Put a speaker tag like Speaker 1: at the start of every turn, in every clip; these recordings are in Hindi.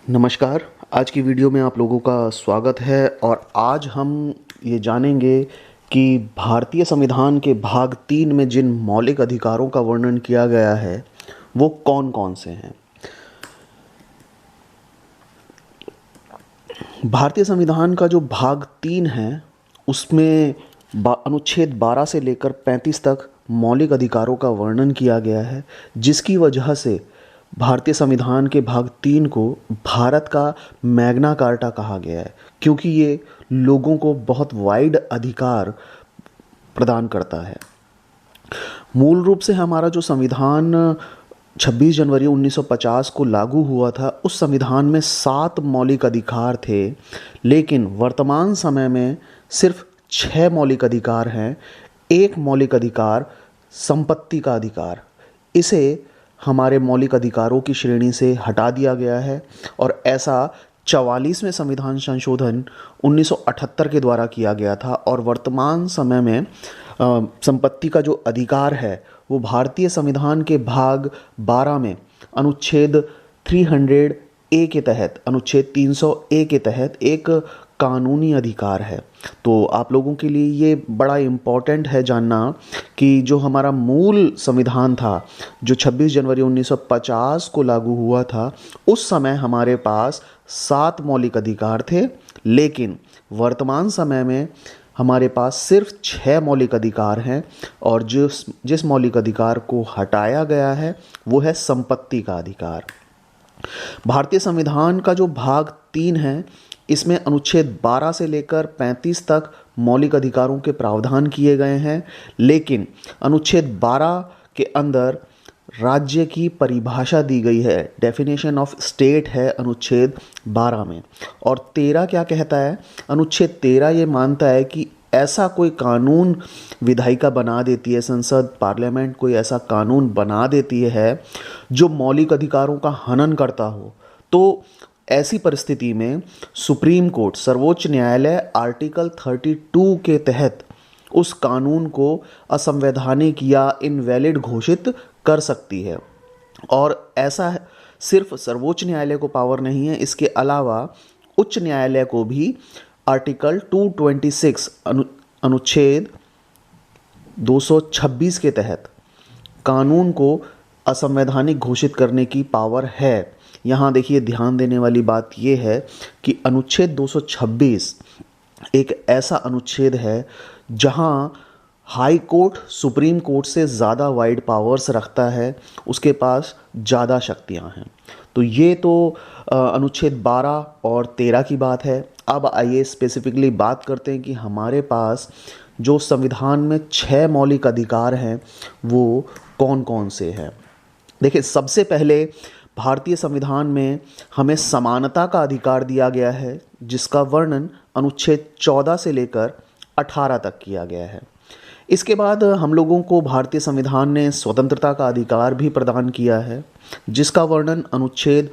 Speaker 1: नमस्कार। आज की वीडियो में आप लोगों का स्वागत है और आज हम ये जानेंगे कि भारतीय संविधान के भाग 3 में जिन मौलिक अधिकारों का वर्णन किया गया है वो कौन कौन से हैं। भारतीय संविधान का जो भाग 3 है उसमें अनुच्छेद 12 से लेकर 35 तक मौलिक अधिकारों का वर्णन किया गया है, जिसकी वजह से भारतीय संविधान के भाग 3 को भारत का मैग्ना कार्टा कहा गया है, क्योंकि ये लोगों को बहुत वाइड अधिकार प्रदान करता है। मूल रूप से हमारा जो संविधान 26 जनवरी 1950 को लागू हुआ था, उस संविधान में 7 मौलिक अधिकार थे, लेकिन वर्तमान समय में सिर्फ 6 मौलिक अधिकार हैं। एक मौलिक अधिकार संपत्ति का अधिकार, इसे हमारे मौलिक अधिकारों की श्रेणी से हटा दिया गया है और ऐसा 44वें संविधान संशोधन 1978 के द्वारा किया गया था। और वर्तमान समय में संपत्ति का जो अधिकार है वो भारतीय संविधान के भाग 12 में अनुच्छेद 300A के तहत, अनुच्छेद 300A के तहत एक कानूनी अधिकार है। तो आप लोगों के लिए ये बड़ा इम्पॉर्टेंट है जानना कि जो हमारा मूल संविधान था, जो 26 जनवरी 1950 को लागू हुआ था, उस समय हमारे पास 7 मौलिक अधिकार थे, लेकिन वर्तमान समय में हमारे पास सिर्फ 6 मौलिक अधिकार हैं और जिस मौलिक अधिकार को हटाया गया है वो है संपत्ति का अधिकार। भारतीय संविधान का जो भाग 3 है, इसमें अनुच्छेद 12 से लेकर 35 तक मौलिक अधिकारों के प्रावधान किए गए हैं, लेकिन अनुच्छेद 12 के अंदर राज्य की परिभाषा दी गई है, डेफिनेशन ऑफ स्टेट है अनुच्छेद 12 में। और 13 क्या कहता है? अनुच्छेद 13 ये मानता है कि ऐसा कोई कानून विधायिका बना देती है, संसद पार्लियामेंट कोई ऐसा कानून बना देती है जो मौलिक अधिकारों का हनन करता हो, तो ऐसी परिस्थिति में सुप्रीम कोर्ट, सर्वोच्च न्यायालय आर्टिकल 32 के तहत उस कानून को असंवैधानिक या इनवैलिड घोषित कर सकती है। और ऐसा सिर्फ सर्वोच्च न्यायालय को पावर नहीं है, इसके अलावा उच्च न्यायालय को भी आर्टिकल 226 अनुच्छेद 226 के तहत कानून को असंवैधानिक घोषित करने की पावर है। यहाँ देखिए, ध्यान देने वाली बात यह है कि अनुच्छेद 226 एक ऐसा अनुच्छेद है जहाँ हाई कोर्ट सुप्रीम कोर्ट से ज़्यादा वाइड पावर्स रखता है, उसके पास ज़्यादा शक्तियाँ हैं। तो ये तो अनुच्छेद 12 और 13 की बात है। अब आइए स्पेसिफिकली बात करते हैं कि हमारे पास जो संविधान में 6 मौलिक अधिकार हैं वो कौन कौन से हैं। देखिए, सबसे पहले भारतीय संविधान में हमें समानता का अधिकार दिया गया है, जिसका वर्णन अनुच्छेद 14 से लेकर 18 तक किया गया है। इसके बाद हम लोगों को भारतीय संविधान ने स्वतंत्रता का अधिकार भी प्रदान किया है, जिसका वर्णन अनुच्छेद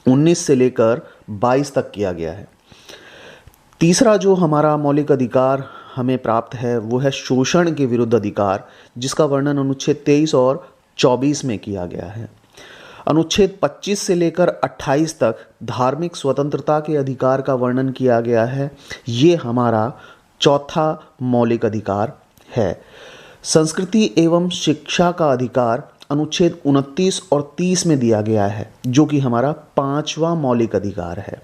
Speaker 1: 19 से लेकर 22 तक किया गया है। तीसरा जो हमारा मौलिक अधिकार हमें प्राप्त है वो है शोषण के विरुद्ध अधिकार, जिसका वर्णन अनुच्छेद 23 और 24 में किया गया है। अनुच्छेद 25 से लेकर 28 तक धार्मिक स्वतंत्रता के अधिकार का वर्णन किया गया है। ये हमारा चौथा मौलिक अधिकार है। संस्कृति एवं शिक्षा का अधिकार अनुच्छेद 29 और 30 में दिया गया है, जो कि हमारा 5वां मौलिक अधिकार है।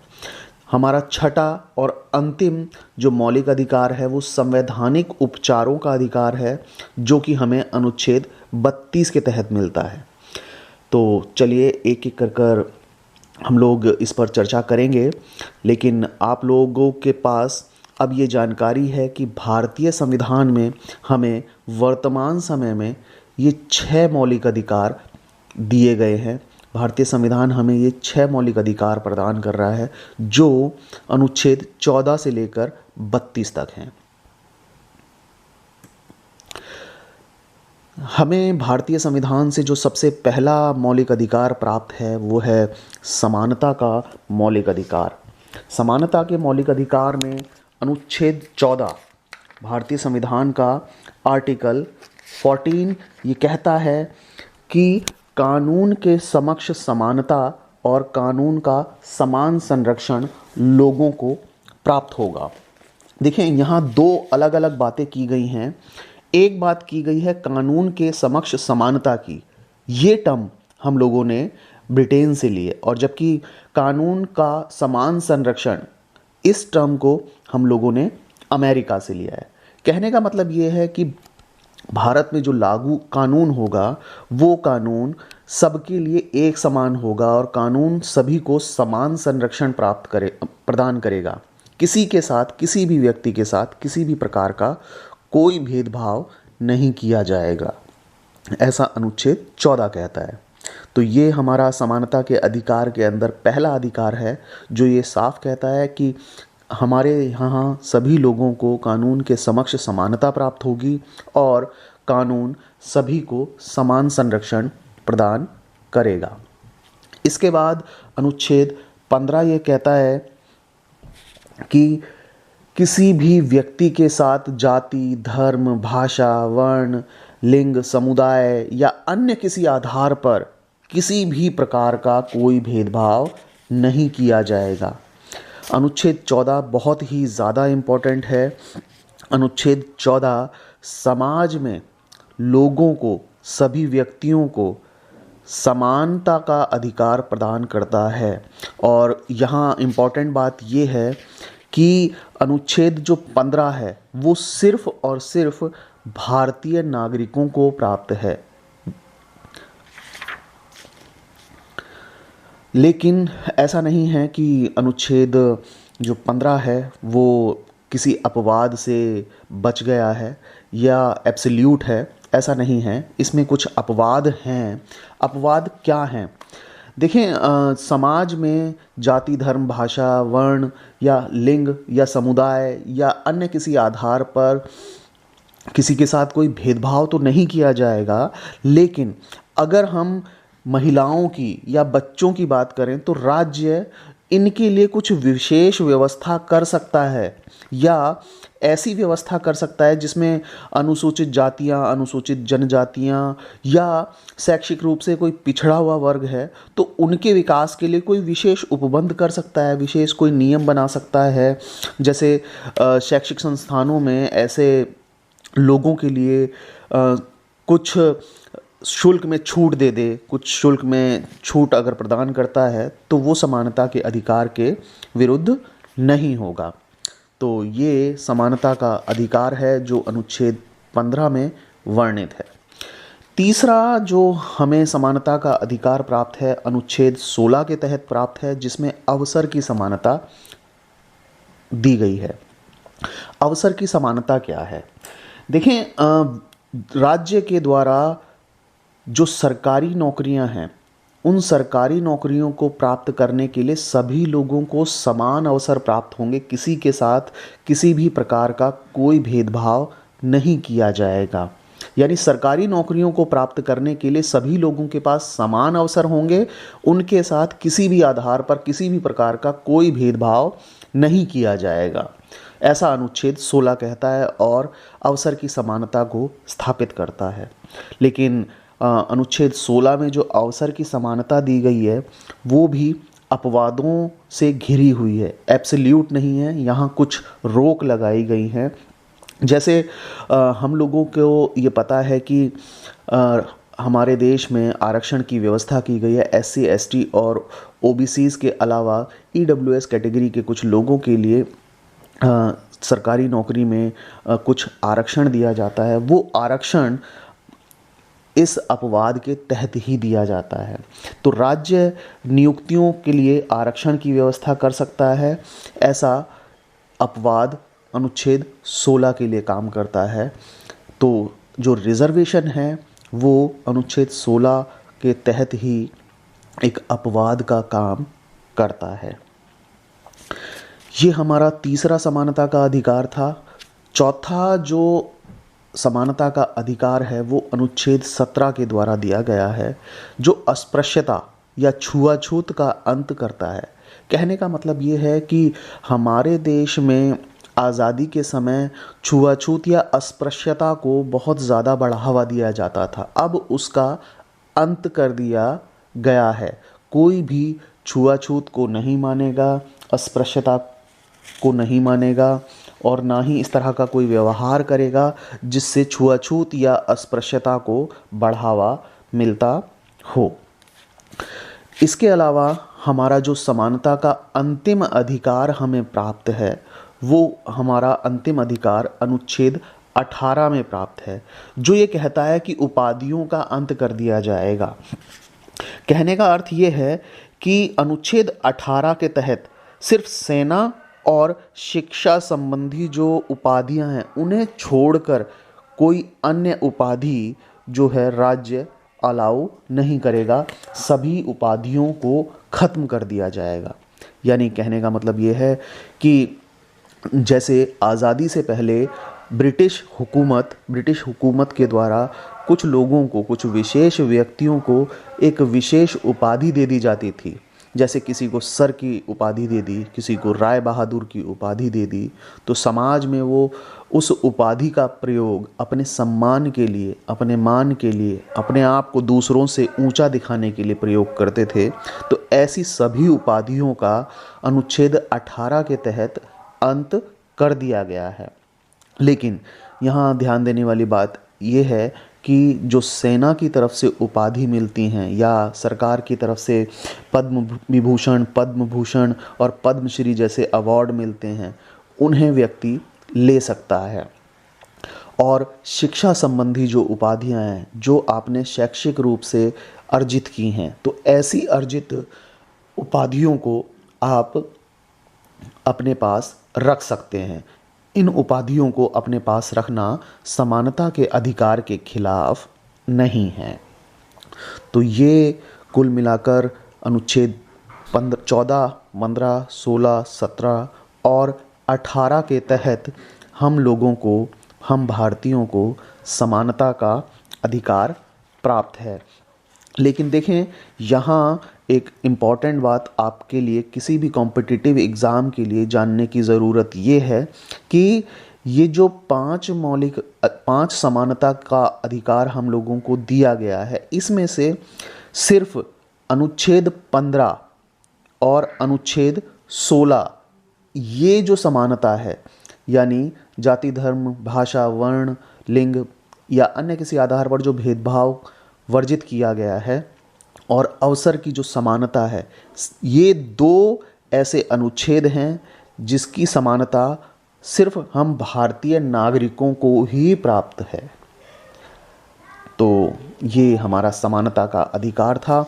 Speaker 1: हमारा छठा और अंतिम जो मौलिक अधिकार है वो संवैधानिक उपचारों का अधिकार है, जो कि हमें अनुच्छेद 32 के तहत मिलता है। तो चलिए एक एक कर हम लोग इस पर चर्चा करेंगे, लेकिन आप लोगों के पास अब ये जानकारी है कि भारतीय संविधान में हमें वर्तमान समय में ये 6 मौलिक अधिकार दिए गए हैं। भारतीय संविधान हमें ये 6 मौलिक अधिकार प्रदान कर रहा है, जो अनुच्छेद 14 से लेकर 32 तक हैं। हमें भारतीय संविधान से जो सबसे पहला मौलिक अधिकार प्राप्त है वो है समानता का मौलिक अधिकार। समानता के मौलिक अधिकार में अनुच्छेद 14 भारतीय संविधान का आर्टिकल 14 ये कहता है कि कानून के समक्ष समानता और कानून का समान संरक्षण लोगों को प्राप्त होगा। देखिए, यहाँ दो अलग अलग बातें की गई हैं। एक बात की गई है कानून के समक्ष समानता की, ये टर्म हम लोगों ने ब्रिटेन से लिए, और जबकि कानून का समान संरक्षण, इस टर्म को हम लोगों ने अमेरिका से लिया है। कहने का मतलब ये है कि भारत में जो लागू कानून होगा वो कानून सबके लिए एक समान होगा और कानून सभी को समान संरक्षण प्रदान करेगा। किसी के साथ, किसी भी व्यक्ति के साथ किसी भी प्रकार का कोई भेदभाव नहीं किया जाएगा, ऐसा अनुच्छेद 14 कहता है। तो ये हमारा समानता के अधिकार के अंदर पहला अधिकार है, जो ये साफ कहता है कि हमारे यहाँ सभी लोगों को कानून के समक्ष समानता प्राप्त होगी और कानून सभी को समान संरक्षण प्रदान करेगा। इसके बाद अनुच्छेद 15 ये कहता है कि किसी भी व्यक्ति के साथ जाति, धर्म, भाषा, वर्ण, लिंग, समुदाय या अन्य किसी आधार पर किसी भी प्रकार का कोई भेदभाव नहीं किया जाएगा। अनुच्छेद 14 बहुत ही ज़्यादा इम्पोर्टेंट है। अनुच्छेद 14 समाज में लोगों को, सभी व्यक्तियों को समानता का अधिकार प्रदान करता है। और यहाँ इम्पोर्टेंट बात ये है कि अनुच्छेद जो 15 है वो सिर्फ और सिर्फ भारतीय नागरिकों को प्राप्त है, लेकिन ऐसा नहीं है कि अनुच्छेद जो 15 है वो किसी अपवाद से बच गया है या एब्सोल्यूट है, ऐसा नहीं है। इसमें कुछ अपवाद हैं। अपवाद क्या हैं? देखें, समाज में जाति, धर्म, भाषा, वर्ण या लिंग या समुदाय या अन्य किसी आधार पर किसी के साथ कोई भेदभाव तो नहीं किया जाएगा, लेकिन अगर हम महिलाओं की या बच्चों की बात करें तो राज्य इनके लिए कुछ विशेष व्यवस्था कर सकता है या ऐसी व्यवस्था कर सकता है जिसमें अनुसूचित जातियां, अनुसूचित जनजातियां या शैक्षिक रूप से कोई पिछड़ा हुआ वर्ग है तो उनके विकास के लिए कोई विशेष उपबंध कर सकता है, विशेष कोई नियम बना सकता है। जैसे शैक्षिक संस्थानों में ऐसे लोगों के लिए कुछ शुल्क में छूट दे, कुछ शुल्क में छूट अगर प्रदान करता है तो वो समानता के अधिकार के विरुद्ध नहीं होगा। तो ये समानता का अधिकार है जो अनुच्छेद 15 में वर्णित है। तीसरा जो हमें समानता का अधिकार प्राप्त है अनुच्छेद 16 के तहत प्राप्त है, जिसमें अवसर की समानता दी गई है। अवसर की समानता क्या है? देखें, राज्य के द्वारा जो सरकारी नौकरियां हैं उन सरकारी नौकरियों को प्राप्त करने के लिए सभी लोगों को समान अवसर प्राप्त होंगे, किसी के साथ किसी भी प्रकार का कोई भेदभाव नहीं किया जाएगा। यानी सरकारी नौकरियों को प्राप्त करने के लिए सभी लोगों के पास समान अवसर होंगे, उनके साथ किसी भी आधार पर किसी भी प्रकार का कोई भेदभाव नहीं किया जाएगा, ऐसा अनुच्छेद 16 कहता है और अवसर की समानता को स्थापित करता है। लेकिन अनुच्छेद 16 में जो अवसर की समानता दी गई है वो भी अपवादों से घिरी हुई है, एब्सोल्यूट नहीं है। यहाँ कुछ रोक लगाई गई हैं। जैसे हम लोगों को ये पता है कि हमारे देश में आरक्षण की व्यवस्था की गई है। SC, ST और OBCs के अलावा EWS कैटेगरी के कुछ लोगों के लिए सरकारी नौकरी में कुछ आरक्षण दिया जाता है। वो आरक्षण इस अपवाद के तहत ही दिया जाता है। तो राज्य नियुक्तियों के लिए आरक्षण की व्यवस्था कर सकता है, ऐसा अपवाद अनुच्छेद 16 के लिए काम करता है। तो जो रिजर्वेशन है वो अनुच्छेद 16 के तहत ही एक अपवाद का काम करता है। ये हमारा तीसरा समानता का अधिकार था। चौथा जो समानता का अधिकार है वो अनुच्छेद 17 के द्वारा दिया गया है, जो अस्पृश्यता या छुआछूत का अंत करता है। कहने का मतलब ये है कि हमारे देश में आज़ादी के समय छुआछूत या अस्पृश्यता को बहुत ज़्यादा बढ़ावा दिया जाता था, अब उसका अंत कर दिया गया है। कोई भी छुआछूत को नहीं मानेगा, अस्पृश्यता को नहीं मानेगा और ना ही इस तरह का कोई व्यवहार करेगा जिससे छुआछूत या अस्पृश्यता को बढ़ावा मिलता हो। इसके अलावा हमारा जो समानता का अंतिम अधिकार हमें प्राप्त है, वो हमारा अंतिम अधिकार अनुच्छेद 18 में प्राप्त है, जो ये कहता है कि उपाधियों का अंत कर दिया जाएगा। कहने का अर्थ ये है कि अनुच्छेद 18 के तहत सिर्फ सेना और शिक्षा संबंधी जो उपाधियां हैं उन्हें छोड़कर कोई अन्य उपाधि जो है राज्य अलाउ नहीं करेगा, सभी उपाधियों को खत्म कर दिया जाएगा। यानी कहने का मतलब ये है कि जैसे आज़ादी से पहले ब्रिटिश हुकूमत के द्वारा कुछ लोगों को, कुछ विशेष व्यक्तियों को एक विशेष उपाधि दे दी जाती थी, जैसे किसी को सर की उपाधि दे दी, किसी को राय बहादुर की उपाधि दे दी, तो समाज में वो उस उपाधि का प्रयोग अपने सम्मान के लिए, अपने मान के लिए, अपने आप को दूसरों से ऊंचा दिखाने के लिए प्रयोग करते थे। तो ऐसी सभी उपाधियों का अनुच्छेद 18 के तहत अंत कर दिया गया है। लेकिन यहाँ ध्यान देने वाली बात यह है कि जो सेना की तरफ से उपाधि मिलती हैं या सरकार की तरफ से पद्म विभूषण, पद्म भूषण और पद्मश्री जैसे अवार्ड मिलते हैं, उन्हें व्यक्ति ले सकता है। और शिक्षा संबंधी जो उपाधियां हैं जो आपने शैक्षिक रूप से अर्जित की हैं, तो ऐसी अर्जित उपाधियों को आप अपने पास रख सकते हैं। इन उपाधियों को अपने पास रखना समानता के अधिकार के खिलाफ नहीं है। तो ये कुल मिलाकर अनुच्छेद 14, 15, 16, 17 और 18 के तहत हम लोगों को, हम भारतीयों को समानता का अधिकार प्राप्त है। लेकिन देखें, यहाँ एक इम्पॉर्टेंट बात आपके लिए किसी भी कॉम्पिटिटिव एग्ज़ाम के लिए जानने की ज़रूरत ये है कि ये जो 5 समानता का अधिकार हम लोगों को दिया गया है, इसमें से सिर्फ अनुच्छेद 15 और अनुच्छेद 16 ये जो समानता है, यानी जाति, धर्म, भाषा, वर्ण, लिंग या अन्य किसी आधार पर जो भेदभाव वर्जित किया गया है, और अवसर की जो समानता है, ये 2 ऐसे अनुच्छेद हैं जिसकी समानता सिर्फ हम भारतीय नागरिकों को ही प्राप्त है। तो ये हमारा समानता का अधिकार था।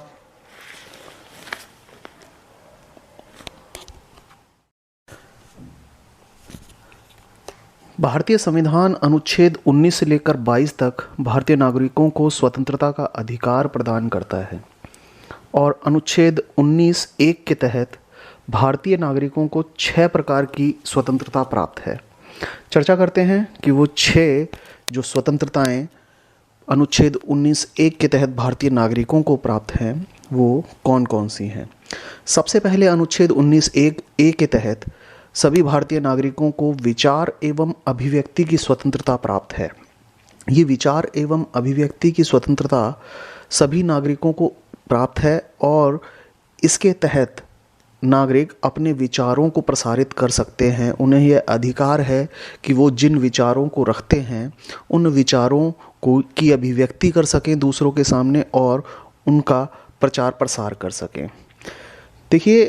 Speaker 1: भारतीय संविधान अनुच्छेद 19 से लेकर 22 तक भारतीय नागरिकों को स्वतंत्रता का अधिकार प्रदान करता है और अनुच्छेद 19(1) के तहत भारतीय नागरिकों को 6 प्रकार की स्वतंत्रता प्राप्त है। चर्चा करते हैं कि वो 6 जो स्वतंत्रताएं अनुच्छेद 19(1) के तहत भारतीय नागरिकों को प्राप्त हैं वो कौन कौन सी हैं। सबसे पहले अनुच्छेद 19(1) के तहत सभी भारतीय नागरिकों को विचार एवं अभिव्यक्ति की स्वतंत्रता प्राप्त है। ये विचार एवं अभिव्यक्ति की स्वतंत्रता सभी नागरिकों को प्राप्त है और इसके तहत नागरिक अपने विचारों को प्रसारित कर सकते हैं। उन्हें यह अधिकार है कि वो जिन विचारों को रखते हैं उन विचारों को की अभिव्यक्ति कर सकें दूसरों के सामने और उनका प्रचार प्रसार कर सकें। देखिए,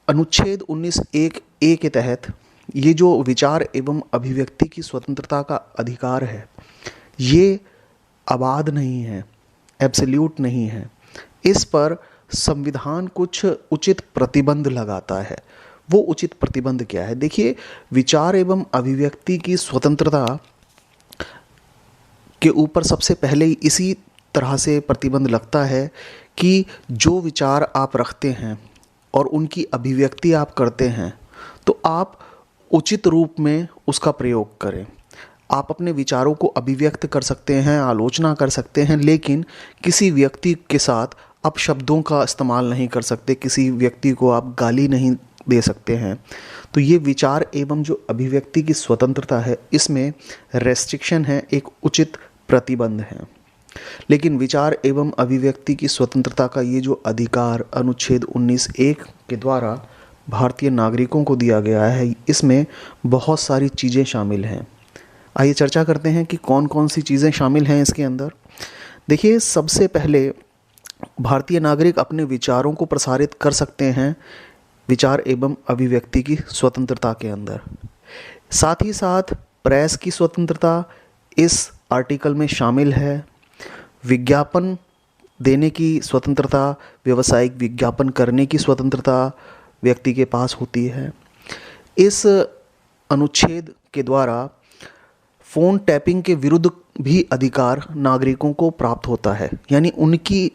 Speaker 1: अनुच्छेद 19(1) के तहत ये जो विचार एवं अभिव्यक्ति की स्वतंत्रता का अधिकार है, ये अबाध नहीं है, एब्सोल्यूट नहीं है। इस पर संविधान कुछ उचित प्रतिबंध लगाता है। वो उचित प्रतिबंध क्या है? देखिए, विचार एवं अभिव्यक्ति की स्वतंत्रता के ऊपर सबसे पहले इसी तरह से प्रतिबंध लगता है कि जो विचार आप रखते हैं और उनकी अभिव्यक्ति आप करते हैं तो आप उचित रूप में उसका प्रयोग करें। आप अपने विचारों को अभिव्यक्त कर सकते हैं, आलोचना कर सकते हैं, लेकिन किसी व्यक्ति के साथ आप शब्दों का इस्तेमाल नहीं कर सकते, किसी व्यक्ति को आप गाली नहीं दे सकते हैं। तो ये विचार एवं जो अभिव्यक्ति की स्वतंत्रता है, इसमें रेस्ट्रिक्शन है, एक उचित प्रतिबंध है। लेकिन विचार एवं अभिव्यक्ति की स्वतंत्रता का ये जो अधिकार अनुच्छेद 19(1) के द्वारा भारतीय नागरिकों को दिया गया है, इसमें बहुत सारी चीज़ें शामिल हैं। आइए चर्चा करते हैं कि कौन कौन सी चीज़ें शामिल हैं इसके अंदर। देखिए, सबसे पहले भारतीय नागरिक अपने विचारों को प्रसारित कर सकते हैं विचार एवं अभिव्यक्ति की स्वतंत्रता के अंदर। साथ ही साथ प्रेस की स्वतंत्रता इस आर्टिकल में शामिल है। विज्ञापन देने की स्वतंत्रता, व्यावसायिक विज्ञापन करने की स्वतंत्रता व्यक्ति के पास होती है। इस अनुच्छेद के द्वारा फ़ोन टैपिंग के विरुद्ध भी अधिकार नागरिकों को प्राप्त होता है, यानी उनकी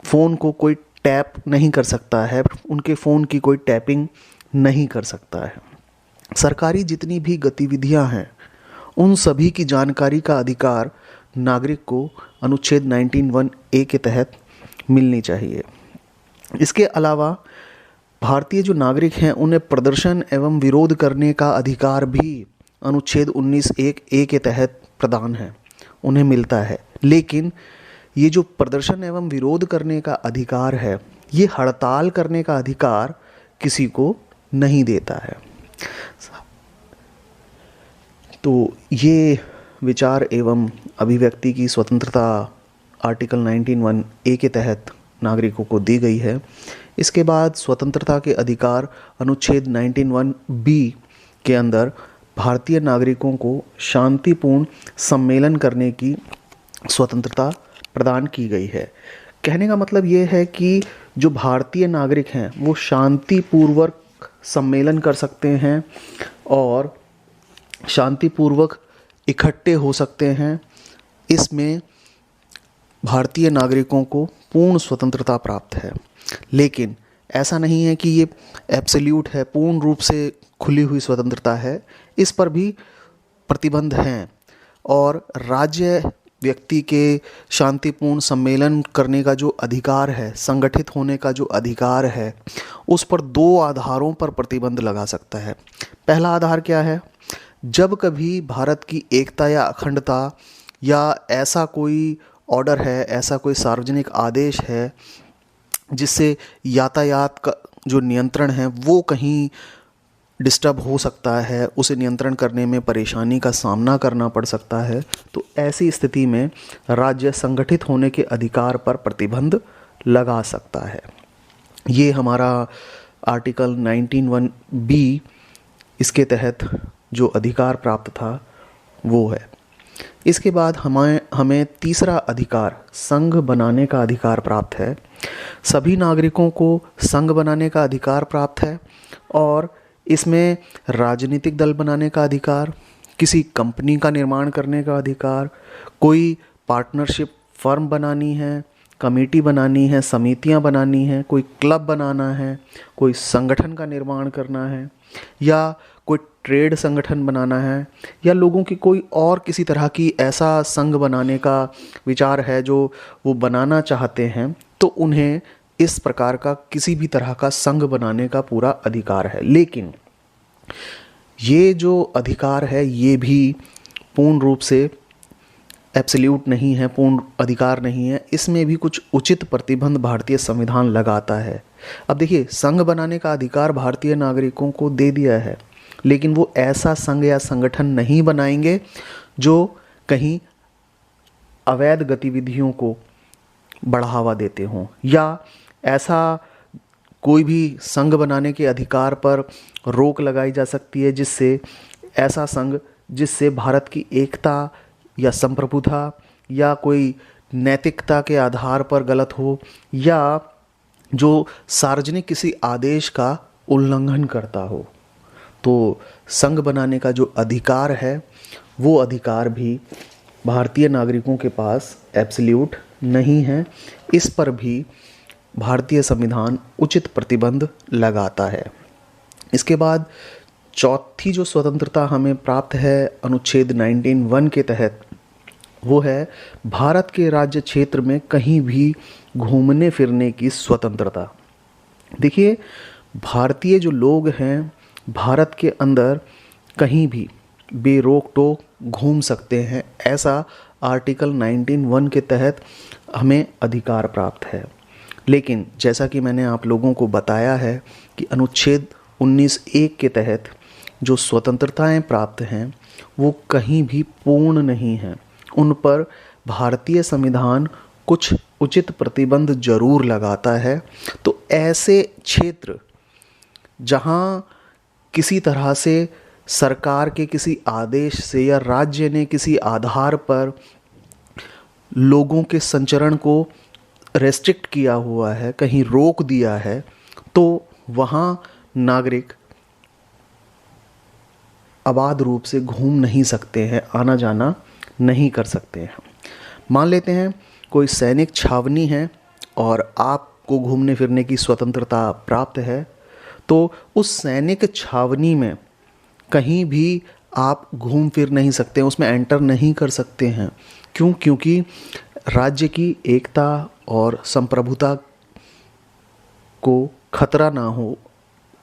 Speaker 1: फ़ोन को कोई टैप नहीं कर सकता है, उनके फ़ोन की कोई टैपिंग नहीं कर सकता है। सरकारी जितनी भी गतिविधियां हैं, उन सभी की जानकारी का अधिकार नागरिक को अनुच्छेद 19(1)(a) के तहत मिलनी चाहिए। इसके अलावा भारतीय जो नागरिक हैं, उन्हें प्रदर्शन एवं विरोध करने का अधिकार भी अनुच्छेद 19(1)(a) के तहत प्रदान है, उन्हें मिलता है। लेकिन ये जो प्रदर्शन एवं विरोध करने का अधिकार है, ये हड़ताल करने का अधिकार किसी को नहीं देता है। तो ये विचार एवं अभिव्यक्ति की स्वतंत्रता आर्टिकल 19(1)(a) के तहत नागरिकों को दी गई है। इसके बाद स्वतंत्रता के अधिकार अनुच्छेद 19(1)(b) के अंदर भारतीय नागरिकों को शांतिपूर्ण सम्मेलन करने की स्वतंत्रता प्रदान की गई है। कहने का मतलब ये है कि जो भारतीय नागरिक हैं, वो शांतिपूर्वक सम्मेलन कर सकते हैं और शांतिपूर्वक इकट्ठे हो सकते हैं। इसमें भारतीय नागरिकों को पूर्ण स्वतंत्रता प्राप्त है। लेकिन ऐसा नहीं है कि ये एब्सोल्यूट है, पूर्ण रूप से खुली हुई स्वतंत्रता है। इस पर भी प्रतिबंध हैं और राज्य व्यक्ति के शांतिपूर्ण सम्मेलन करने का जो अधिकार है, संगठित होने का जो अधिकार है, उस पर 2 आधारों पर प्रतिबंध लगा सकता है। पहला आधार क्या है? जब कभी भारत की एकता या अखंडता या ऐसा कोई ऑर्डर है, ऐसा कोई सार्वजनिक आदेश है जिससे यातायात का जो नियंत्रण है वो कहीं डिस्टर्ब हो सकता है, उसे नियंत्रण करने में परेशानी का सामना करना पड़ सकता है, तो ऐसी स्थिति में राज्य संगठित होने के अधिकार पर प्रतिबंध लगा सकता है। ये हमारा आर्टिकल 19(1)(b) इसके तहत जो अधिकार प्राप्त था वो है। इसके बाद हमें तीसरा अधिकार संघ बनाने का अधिकार प्राप्त है। सभी नागरिकों को संघ बनाने का अधिकार प्राप्त है और इसमें राजनीतिक दल बनाने का अधिकार, किसी कंपनी का निर्माण करने का अधिकार, कोई पार्टनरशिप फर्म बनानी है, कमेटी बनानी है, समितियां बनानी हैं, कोई क्लब बनाना है, कोई संगठन का निर्माण करना है या कोई ट्रेड संगठन बनाना है या लोगों की कोई और किसी तरह की ऐसा संघ बनाने का विचार है जो वो बनाना चाहते हैं, तो उन्हें इस प्रकार का किसी भी तरह का संघ बनाने का पूरा अधिकार है। लेकिन ये जो अधिकार है ये भी पूर्ण रूप से एब्सोल्यूट नहीं है, पूर्ण अधिकार नहीं है। इसमें भी कुछ उचित प्रतिबंध भारतीय संविधान लगाता है। अब देखिए, संघ बनाने का अधिकार भारतीय नागरिकों को दे दिया है, लेकिन वो ऐसा संघ या संगठन नहीं बनाएंगे जो कहीं अवैध गतिविधियों को बढ़ावा देते हों, या ऐसा कोई भी संघ बनाने के अधिकार पर रोक लगाई जा सकती है जिससे ऐसा संघ जिससे भारत की एकता या संप्रभुता या कोई नैतिकता के आधार पर गलत हो या जो सार्वजनिक किसी आदेश का उल्लंघन करता हो। तो संघ बनाने का जो अधिकार है वो अधिकार भी भारतीय नागरिकों के पास एब्सोल्यूट नहीं है। इस पर भी भारतीय संविधान उचित प्रतिबंध लगाता है। इसके बाद चौथी जो स्वतंत्रता हमें प्राप्त है अनुच्छेद 19(1) के तहत, वो है भारत के राज्य क्षेत्र में कहीं भी घूमने फिरने की स्वतंत्रता। देखिए, भारतीय जो लोग हैं भारत के अंदर कहीं भी बेरोक टोक घूम सकते हैं, ऐसा आर्टिकल 19(1) के तहत हमें अधिकार प्राप्त है। लेकिन जैसा कि मैंने आप लोगों को बताया है कि अनुच्छेद 19(1) के तहत जो स्वतंत्रताएं प्राप्त हैं वो कहीं भी पूर्ण नहीं हैं। उन पर भारतीय संविधान कुछ उचित प्रतिबंध जरूर लगाता है। तो ऐसे क्षेत्र जहां किसी तरह से सरकार के किसी आदेश से या राज्य ने किसी आधार पर लोगों के संचरण को रेस्ट्रिक्ट किया हुआ है, कहीं रोक दिया है, तो वहाँ नागरिक अबाध रूप से घूम नहीं सकते हैं, आना जाना नहीं कर सकते हैं। मान लेते हैं कोई सैनिक छावनी है और आपको घूमने फिरने की स्वतंत्रता प्राप्त है, तो उस सैनिक छावनी में कहीं भी आप घूम फिर नहीं सकते, उसमें एंटर नहीं कर सकते हैं। क्यों? क्योंकि राज्य की एकता और संप्रभुता को खतरा ना हो,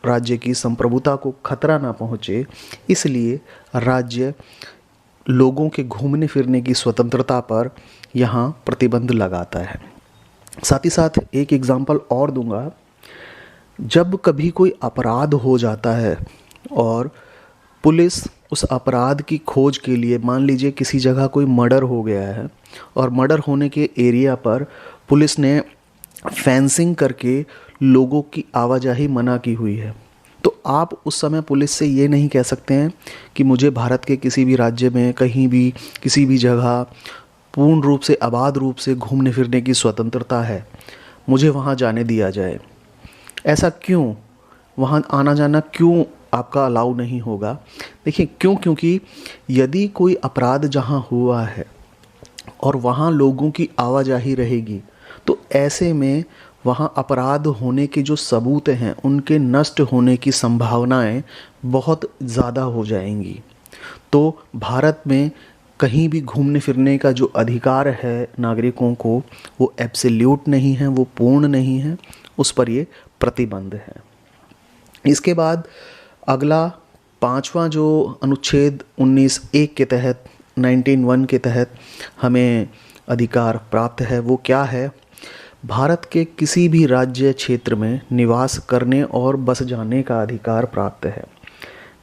Speaker 1: राज्य की संप्रभुता को खतरा ना पहुँचे, इसलिए राज्य लोगों के घूमने फिरने की स्वतंत्रता पर यहाँ प्रतिबंध लगाता है। साथ ही साथ एक एग्जाम्पल और दूंगा। जब कभी कोई अपराध हो जाता है और पुलिस उस अपराध की खोज के लिए, मान लीजिए किसी जगह कोई मर्डर हो गया है और मर्डर होने के एरिया पर पुलिस ने फेंसिंग करके लोगों की आवाजाही मना की हुई है, तो आप उस समय पुलिस से ये नहीं कह सकते हैं कि मुझे भारत के किसी भी राज्य में कहीं भी किसी भी जगह पूर्ण रूप से आबाद रूप से घूमने फिरने की स्वतंत्रता है, मुझे वहाँ जाने दिया जाए। ऐसा क्यों? वहाँ आना जाना क्यों आपका अलाउ नहीं होगा? देखिए क्यों? क्योंकि यदि कोई अपराध जहाँ हुआ है और वहाँ लोगों की आवाजाही रहेगी, तो ऐसे में वहाँ अपराध होने के जो सबूत हैं उनके नष्ट होने की संभावनाएं बहुत ज़्यादा हो जाएंगी। तो भारत में कहीं भी घूमने फिरने का जो अधिकार है नागरिकों को, वो एब्सोल्यूट नहीं है, वो पूर्ण नहीं है, उस पर ये प्रतिबंध है। इसके बाद अगला पांचवा जो अनुच्छेद 19(1) के तहत 19(1) के तहत हमें अधिकार प्राप्त है वो क्या है? भारत के किसी भी राज्य क्षेत्र में निवास करने और बस जाने का अधिकार प्राप्त है।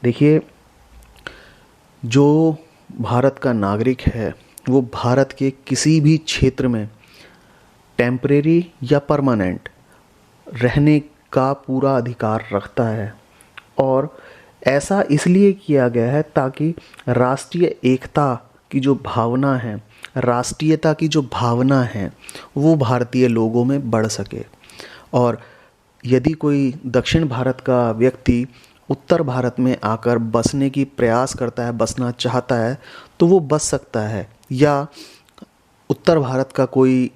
Speaker 1: देखिए, जो भारत का नागरिक है वो भारत के किसी भी क्षेत्र में टेम्परेरी या परमानेंट रहने का पूरा अधिकार रखता है, और ऐसा इसलिए किया गया है ताकि राष्ट्रीय एकता की जो भावना है, राष्ट्रीयता की जो भावना है, वो भारतीय लोगों में बढ़ सके। और यदि कोई दक्षिण भारत का व्यक्ति उत्तर भारत में आकर बसने की प्रयास करता है, बसना चाहता है, तो वो बस सकता है। या उत्तर भारत का कोई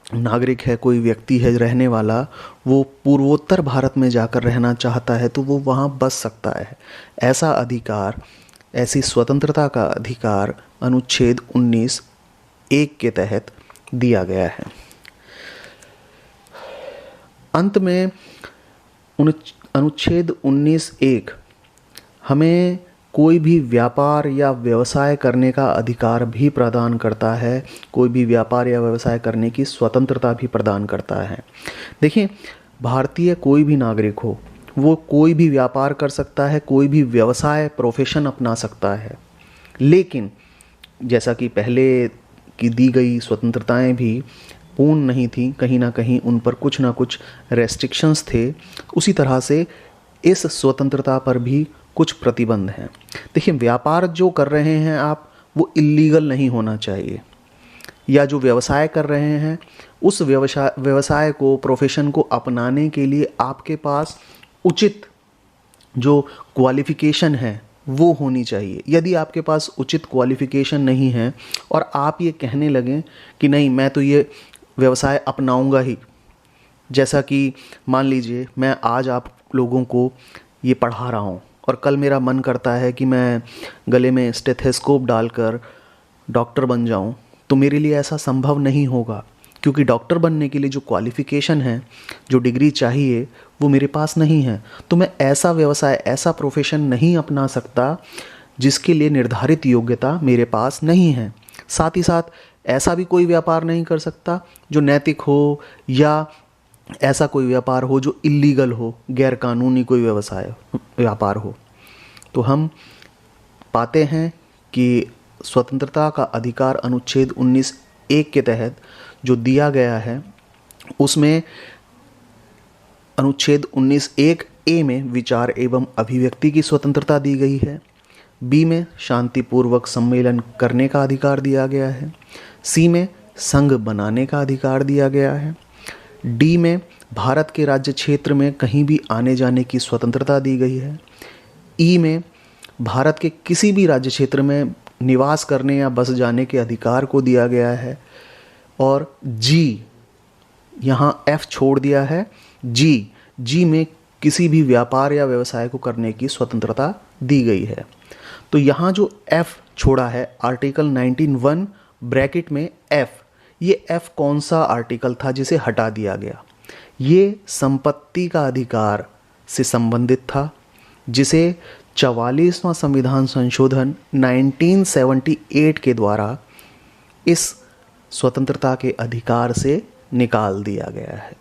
Speaker 1: नागरिक है, कोई व्यक्ति है रहने वाला, वो पूर्वोत्तर भारत में जाकर रहना चाहता है, तो वो वहाँ बस सकता है। ऐसा अधिकार, ऐसी स्वतंत्रता का अधिकार अनुच्छेद 19(1) के तहत दिया गया है। अंत में अनुच्छेद 19(1) हमें कोई भी व्यापार या व्यवसाय करने का अधिकार भी प्रदान करता है, कोई भी व्यापार या व्यवसाय करने की स्वतंत्रता भी प्रदान करता है। देखिए, भारतीय कोई भी नागरिक हो, वो कोई भी व्यापार कर सकता है, कोई भी व्यवसाय प्रोफेशन अपना सकता है, लेकिन जैसा कि पहले की दी गई स्वतंत्रताएं भी पूर्ण नहीं थी, कहीं ना कहीं उन पर कुछ ना कुछ रेस्ट्रिक्शंस थे, उसी तरह से इस स्वतंत्रता पर भी कुछ प्रतिबंध हैं। देखिए, व्यापार जो कर रहे हैं आप, वो इल्लीगल नहीं होना चाहिए, या जो व्यवसाय कर रहे हैं उस व्यवसाय को, प्रोफेशन को अपनाने के लिए आपके पास उचित जो क्वालिफ़िकेशन है वो होनी चाहिए। यदि आपके पास उचित क्वालिफ़िकेशन नहीं है और आप ये कहने लगें कि नहीं मैं तो ये व्यवसाय अपनाऊंगा ही, जैसा कि मान लीजिए मैं आज आप लोगों को ये पढ़ा रहा हूँ और कल मेरा मन करता है कि मैं गले में स्टेथोस्कोप डालकर डॉक्टर बन जाऊँ, तो मेरे लिए ऐसा संभव नहीं होगा, क्योंकि डॉक्टर बनने के लिए जो क्वालिफ़िकेशन है, जो डिग्री चाहिए, वो मेरे पास नहीं है। तो मैं ऐसा व्यवसाय, ऐसा प्रोफेशन नहीं अपना सकता जिसके लिए निर्धारित योग्यता मेरे पास नहीं है। साथ ही साथ ऐसा भी कोई व्यापार नहीं कर सकता जो नैतिक हो, या ऐसा कोई व्यापार हो जो इल्लीगल हो, गैरकानूनी कोई व्यापार हो। तो हम पाते हैं कि स्वतंत्रता का अधिकार अनुच्छेद 19(1) के तहत जो दिया गया है, उसमें अनुच्छेद 19(1) में विचार एवं अभिव्यक्ति की स्वतंत्रता दी गई है। बी में शांतिपूर्वक सम्मेलन करने का अधिकार दिया गया है। सी में संघ बनाने का अधिकार दिया गया है। डी में भारत के राज्य क्षेत्र में कहीं भी आने जाने की स्वतंत्रता दी गई है। ई में भारत के किसी भी राज्य क्षेत्र में निवास करने या बस जाने के अधिकार को दिया गया है। और जी, यहाँ एफ छोड़ दिया है, जी में किसी भी व्यापार या व्यवसाय को करने की स्वतंत्रता दी गई है। तो यहाँ जो एफ छोड़ा है आर्टिकल 19(1) ब्रैकेट में एफ, ये एफ कौन सा आर्टिकल था जिसे हटा दिया गया? ये संपत्ति का अधिकार से संबंधित था, जिसे 44वां संविधान संशोधन 1978 के द्वारा इस स्वतंत्रता के अधिकार से निकाल दिया गया है।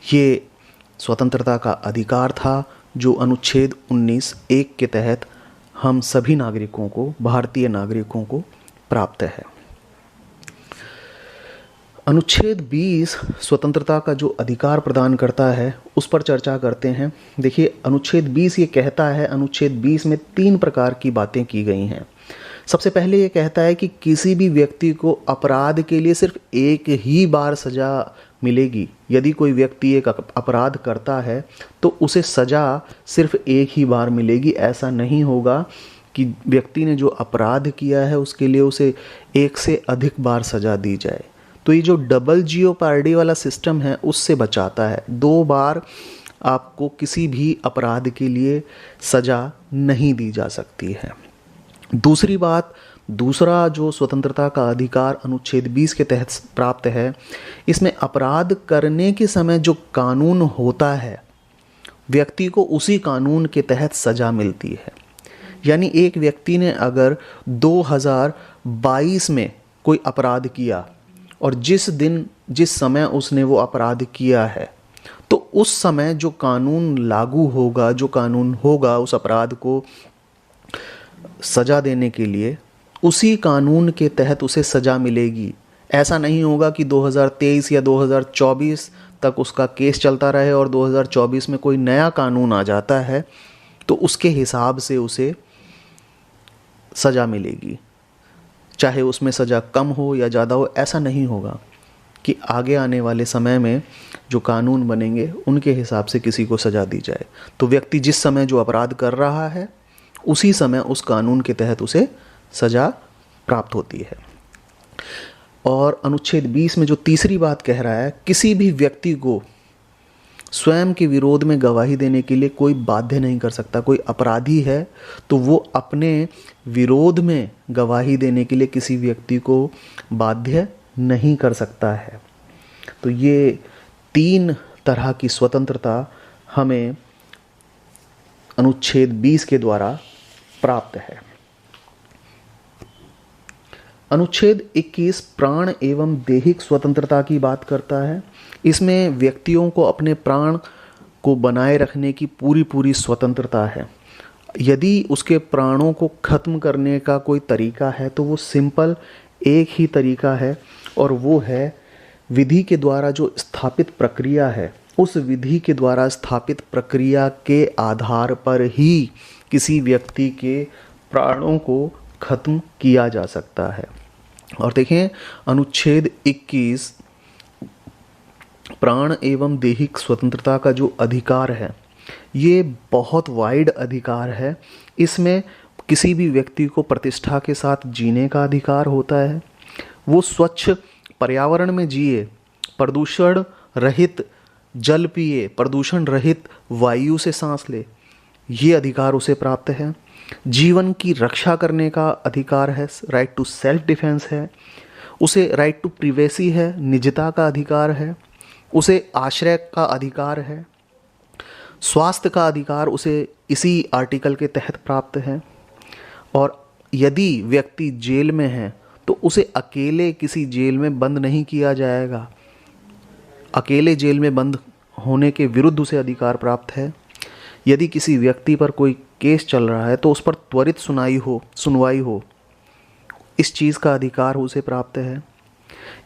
Speaker 1: ये स्वतंत्रता का अधिकार था जो अनुच्छेद 19(1) के तहत हम सभी नागरिकों को, भारतीय नागरिकों को प्राप्त है। अनुच्छेद 20 स्वतंत्रता का जो अधिकार प्रदान करता है उस पर चर्चा करते हैं। देखिए, अनुच्छेद 20 ये कहता है, अनुच्छेद 20 में 3 प्रकार की बातें की गई हैं। सबसे पहले ये कहता है कि किसी भी व्यक्ति को अपराध के लिए सिर्फ एक ही बार सज़ा मिलेगी। यदि कोई व्यक्ति एक अपराध करता है तो उसे सज़ा सिर्फ एक ही बार मिलेगी। ऐसा नहीं होगा कि व्यक्ति ने जो अपराध किया है उसके लिए उसे एक से अधिक बार सज़ा दी जाए। तो ये जो डबल जीओपार्डी वाला सिस्टम है उससे बचाता है। 2 बार आपको किसी भी अपराध के लिए सज़ा नहीं दी जा सकती है। दूसरी बात, दूसरा जो स्वतंत्रता का अधिकार अनुच्छेद 20 के तहत प्राप्त है, इसमें अपराध करने के समय जो कानून होता है, व्यक्ति को उसी कानून के तहत सज़ा मिलती है। यानी एक व्यक्ति ने अगर 2022 में कोई अपराध किया और जिस समय उसने वो अपराध किया है, तो उस समय जो कानून लागू होगा, जो कानून होगा उस अपराध को सज़ा देने के लिए, उसी कानून के तहत उसे सज़ा मिलेगी। ऐसा नहीं होगा कि 2023 या 2024 तक उसका केस चलता रहे और 2024 में कोई नया कानून आ जाता है तो उसके हिसाब से उसे सज़ा मिलेगी, चाहे उसमें सज़ा कम हो या ज़्यादा हो। ऐसा नहीं होगा कि आगे आने वाले समय में जो कानून बनेंगे उनके हिसाब से किसी को सज़ा दी जाए। तो व्यक्ति जिस समय जो अपराध कर रहा है उसी समय उस कानून के तहत उसे सज़ा प्राप्त होती है। और अनुच्छेद 20 में जो तीसरी बात कह रहा है, किसी भी व्यक्ति को स्वयं के विरोध में गवाही देने के लिए कोई बाध्य नहीं कर सकता। कोई अपराधी है तो वो अपने विरोध में गवाही देने के लिए किसी व्यक्ति को बाध्य नहीं कर सकता है। तो ये 3 तरह की स्वतंत्रता हमें अनुच्छेद 20 के द्वारा प्राप्त है। अनुच्छेद 21 प्राण एवं दैहिक स्वतंत्रता की बात करता है। इसमें व्यक्तियों को अपने प्राण को बनाए रखने की पूरी स्वतंत्रता है। यदि उसके प्राणों को खत्म करने का कोई तरीका है तो वो सिंपल एक ही तरीका है, और वो है विधि के द्वारा जो स्थापित प्रक्रिया है, उस विधि के द्वारा स्थापित प्रक्रिया के आधार पर ही किसी व्यक्ति के प्राणों को खत्म किया जा सकता है। और देखें, अनुच्छेद 21 प्राण एवं दैहिक स्वतंत्रता का जो अधिकार है, ये बहुत वाइड अधिकार है। इसमें किसी भी व्यक्ति को प्रतिष्ठा के साथ जीने का अधिकार होता है। वो स्वच्छ पर्यावरण में जिए, प्रदूषण रहित जल पिए, प्रदूषण रहित वायु से सांस ले, ये अधिकार उसे प्राप्त है। जीवन की रक्षा करने का अधिकार है, राइट टू सेल्फ डिफेंस है। उसे राइट टू प्रिवेसी है, निजता का अधिकार है। उसे आश्रय का अधिकार है। स्वास्थ्य का अधिकार उसे इसी आर्टिकल के तहत प्राप्त है। और यदि व्यक्ति जेल में है तो उसे अकेले किसी जेल में बंद नहीं किया जाएगा। अकेले जेल में बंद होने के विरुद्ध उसे अधिकार प्राप्त है। यदि किसी व्यक्ति पर कोई केस चल रहा है तो उस पर त्वरित सुनवाई हो, इस चीज़ का अधिकार उसे प्राप्त है।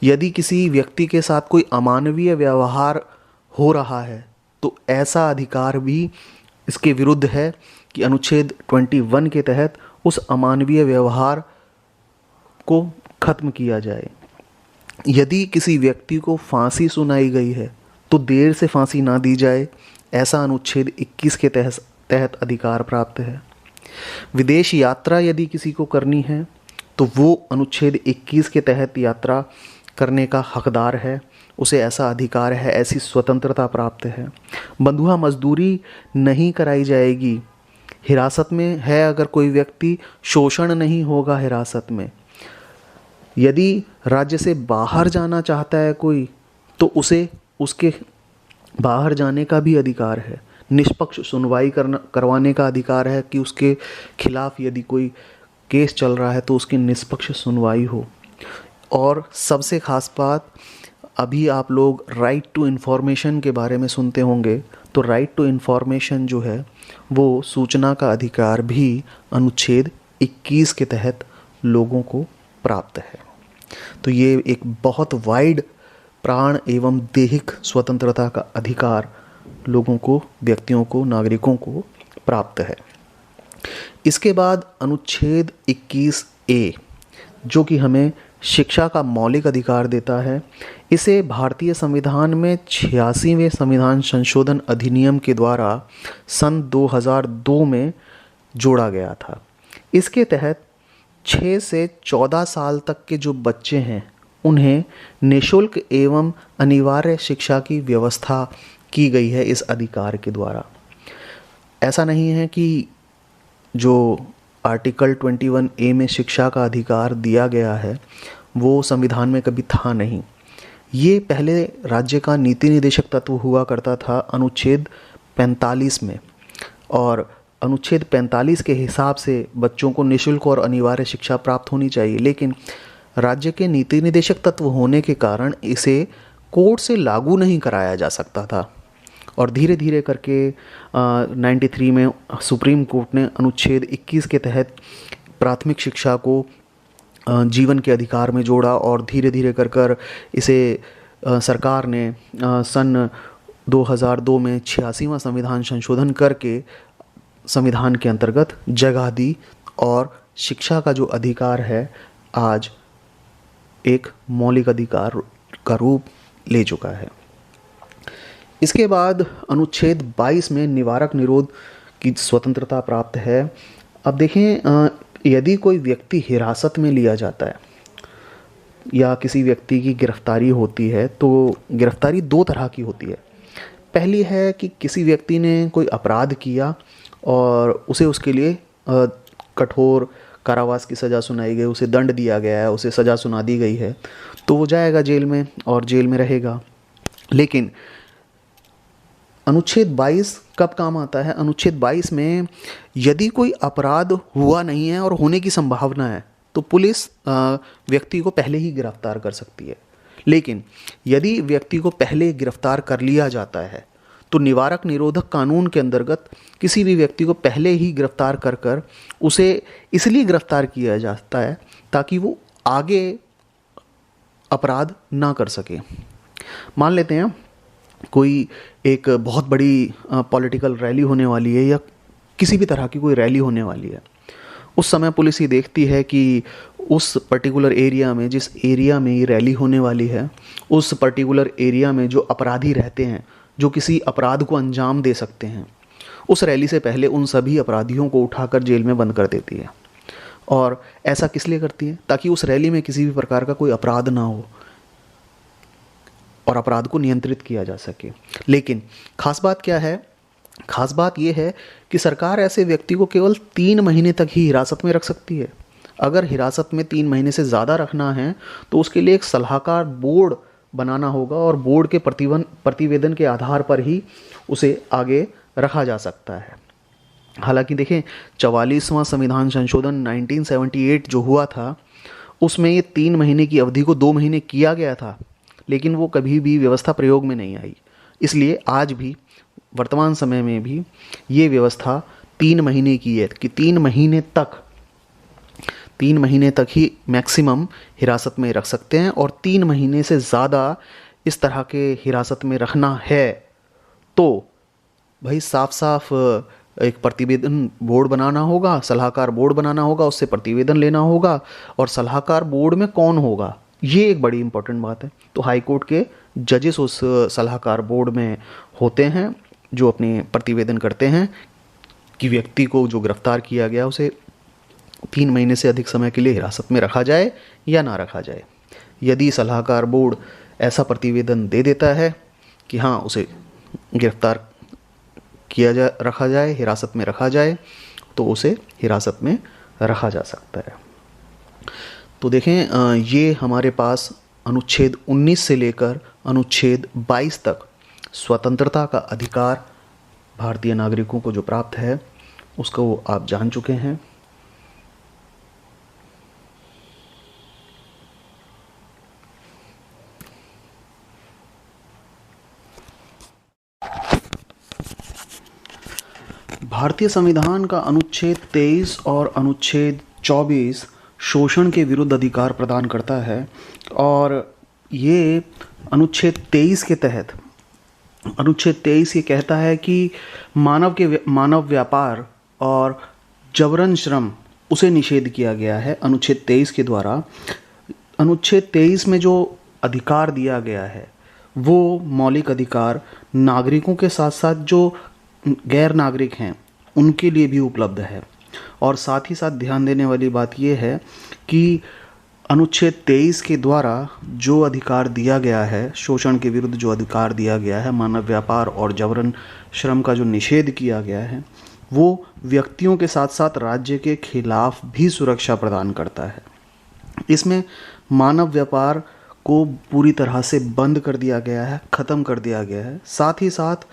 Speaker 1: यदि किसी व्यक्ति के साथ कोई अमानवीय व्यवहार हो रहा है तो ऐसा अधिकार भी इसके विरुद्ध है कि अनुच्छेद 21 के तहत उस अमानवीय व्यवहार को खत्म किया जाए। यदि किसी व्यक्ति को फांसी सुनाई गई है तो देर से फांसी ना दी जाए, ऐसा अनुच्छेद 21 के तहत अधिकार प्राप्त है। विदेश यात्रा यदि किसी को करनी है तो वो अनुच्छेद 21 के तहत यात्रा करने का हकदार है, उसे ऐसा अधिकार है, ऐसी स्वतंत्रता प्राप्त है। बंधुआ मजदूरी नहीं कराई जाएगी। हिरासत में है अगर कोई व्यक्ति, शोषण नहीं होगा हिरासत में। यदि राज्य से बाहर जाना चाहता है कोई तो उसे उसके बाहर जाने का भी अधिकार है। निष्पक्ष सुनवाई करवाने का अधिकार है कि उसके खिलाफ यदि कोई केस चल रहा है तो उसकी निष्पक्ष सुनवाई हो। और सबसे ख़ास बात, अभी आप लोग राइट टू इन्फॉर्मेशन के बारे में सुनते होंगे, तो राइट टू इन्फॉर्मेशन जो है वो सूचना का अधिकार भी अनुच्छेद 21 के तहत लोगों को प्राप्त है। तो ये एक बहुत वाइड प्राण एवं दैहिक स्वतंत्रता का अधिकार लोगों को, व्यक्तियों को, नागरिकों को प्राप्त है। इसके बाद अनुच्छेद 21A जो कि हमें शिक्षा का मौलिक अधिकार देता है, इसे भारतीय संविधान में 86वें संविधान संशोधन अधिनियम के द्वारा सन 2002 में जोड़ा गया था। इसके तहत 6 से 14 साल तक के जो बच्चे हैं उन्हें निःशुल्क एवं अनिवार्य शिक्षा की व्यवस्था की गई है इस अधिकार के द्वारा। ऐसा नहीं है कि जो आर्टिकल 21A में शिक्षा का अधिकार दिया गया है वो संविधान में कभी था नहीं। ये पहले राज्य का नीति निदेशक तत्व हुआ करता था अनुच्छेद 45 में, और अनुच्छेद 45 के हिसाब से बच्चों को निःशुल्क और अनिवार्य शिक्षा प्राप्त होनी चाहिए। लेकिन राज्य के नीति निदेशक तत्व होने के कारण इसे कोर्ट से लागू नहीं कराया जा सकता था, और धीरे धीरे करके 93 में सुप्रीम कोर्ट ने अनुच्छेद 21 के तहत प्राथमिक शिक्षा को जीवन के अधिकार में जोड़ा, और धीरे धीरे कर इसे सरकार ने सन 2002 में 86वां संविधान संशोधन करके संविधान के अंतर्गत जगह दी, और शिक्षा का जो अधिकार है आज एक मौलिक अधिकार का रूप ले चुका है। इसके बाद अनुच्छेद 22 में निवारक निरोध की स्वतंत्रता प्राप्त है। अब देखें, यदि कोई व्यक्ति हिरासत में लिया जाता है या किसी व्यक्ति की गिरफ्तारी होती है तो गिरफ्तारी दो तरह की होती है। पहली है कि किसी व्यक्ति ने कोई अपराध किया और उसे उसके लिए कठोर कारावास की सज़ा सुनाई गई, उसे दंड दिया गया है, उसे सज़ा सुना दी गई है, तो वो जाएगा जेल में और जेल में रहेगा। लेकिन अनुच्छेद 22 कब काम आता है? अनुच्छेद 22 में यदि कोई अपराध हुआ नहीं है और होने की संभावना है तो पुलिस व्यक्ति को पहले ही गिरफ्तार कर सकती है। लेकिन यदि व्यक्ति को पहले गिरफ्तार कर लिया जाता है तो निवारक निरोधक कानून के अंतर्गत किसी भी व्यक्ति को पहले ही गिरफ्तार कर उसे इसलिए गिरफ्तार किया जाता है ताकि वो आगे अपराध ना कर सके। मान लेते हैं कोई एक बहुत बड़ी पॉलिटिकल रैली होने वाली है या किसी भी तरह की कोई रैली होने वाली है। उस समय पुलिस ये देखती है कि उस पर्टिकुलर एरिया में, जिस एरिया में ये रैली होने वाली है, उस पर्टिकुलर एरिया में जो अपराधी रहते हैं, जो किसी अपराध को अंजाम दे सकते हैं, उस रैली से पहले उन सभी अपराधियों को उठाकर जेल में बंद कर देती है। और ऐसा किस लिए करती है? ताकि उस रैली में किसी भी प्रकार का कोई अपराध ना हो और अपराध को नियंत्रित किया जा सके। लेकिन खास बात क्या है? खास बात यह है कि सरकार ऐसे व्यक्ति को केवल 3 महीने तक ही हिरासत में रख सकती है। अगर हिरासत में 3 महीने से ज़्यादा रखना है तो उसके लिए एक सलाहकार बोर्ड बनाना होगा और बोर्ड के प्रतिवेदन के आधार पर ही उसे आगे रखा जा सकता है। हालांकि देखें 44वां संविधान संशोधन 1978 जो हुआ था उसमें ये 3 महीने की अवधि को 2 महीने किया गया था, लेकिन वो कभी भी व्यवस्था प्रयोग में नहीं आई। इसलिए आज भी वर्तमान समय में भी ये व्यवस्था 3 महीने की है कि 3 महीने तक ही मैक्सिमम हिरासत में रख सकते हैं, और 3 महीने से ज़्यादा इस तरह के हिरासत में रखना है तो भाई साफ साफ एक प्रतिवेदन बोर्ड बनाना होगा, सलाहकार बोर्ड बनाना होगा, उससे प्रतिवेदन लेना होगा, और सलाहकार बोर्ड में कौन होगा ये एक बड़ी इंपॉर्टेंट बात है। तो हाई कोर्ट के जजेस उस सलाहकार बोर्ड में होते हैं जो अपने प्रतिवेदन करते हैं कि व्यक्ति को जो गिरफ्तार किया गया उसे 3 महीने से अधिक समय के लिए हिरासत में रखा जाए या ना रखा जाए। यदि सलाहकार बोर्ड ऐसा प्रतिवेदन दे देता है कि हाँ उसे गिरफ्तार रखा जाए, हिरासत में रखा जाए, तो उसे हिरासत में रखा जा सकता है। तो देखें ये हमारे पास अनुच्छेद 19 से लेकर अनुच्छेद 22 तक स्वतंत्रता का अधिकार भारतीय नागरिकों को जो प्राप्त है उसको आप जान चुके हैं। भारतीय संविधान का अनुच्छेद 23 और अनुच्छेद 24 शोषण के विरुद्ध अधिकार प्रदान करता है, और ये अनुच्छेद 23 के तहत अनुच्छेद 23 ये कहता है कि मानव व्यापार और जबरन श्रम उसे निषेध किया गया है अनुच्छेद 23 के द्वारा। अनुच्छेद 23 में जो अधिकार दिया गया है वो मौलिक अधिकार नागरिकों के साथ साथ जो गैर नागरिक हैं उनके लिए भी उपलब्ध है। और साथ ही साथ ध्यान देने वाली बात यह है कि अनुच्छेद 23 के द्वारा जो अधिकार दिया गया है, शोषण के विरुद्ध जो अधिकार दिया गया है, मानव व्यापार और जबरन श्रम का जो निषेध किया गया है, वो व्यक्तियों के साथ साथ राज्य के खिलाफ भी सुरक्षा प्रदान करता है। इसमें मानव व्यापार को पूरी तरह से बंद कर दिया गया है, ख़त्म कर दिया गया है। साथ ही साथ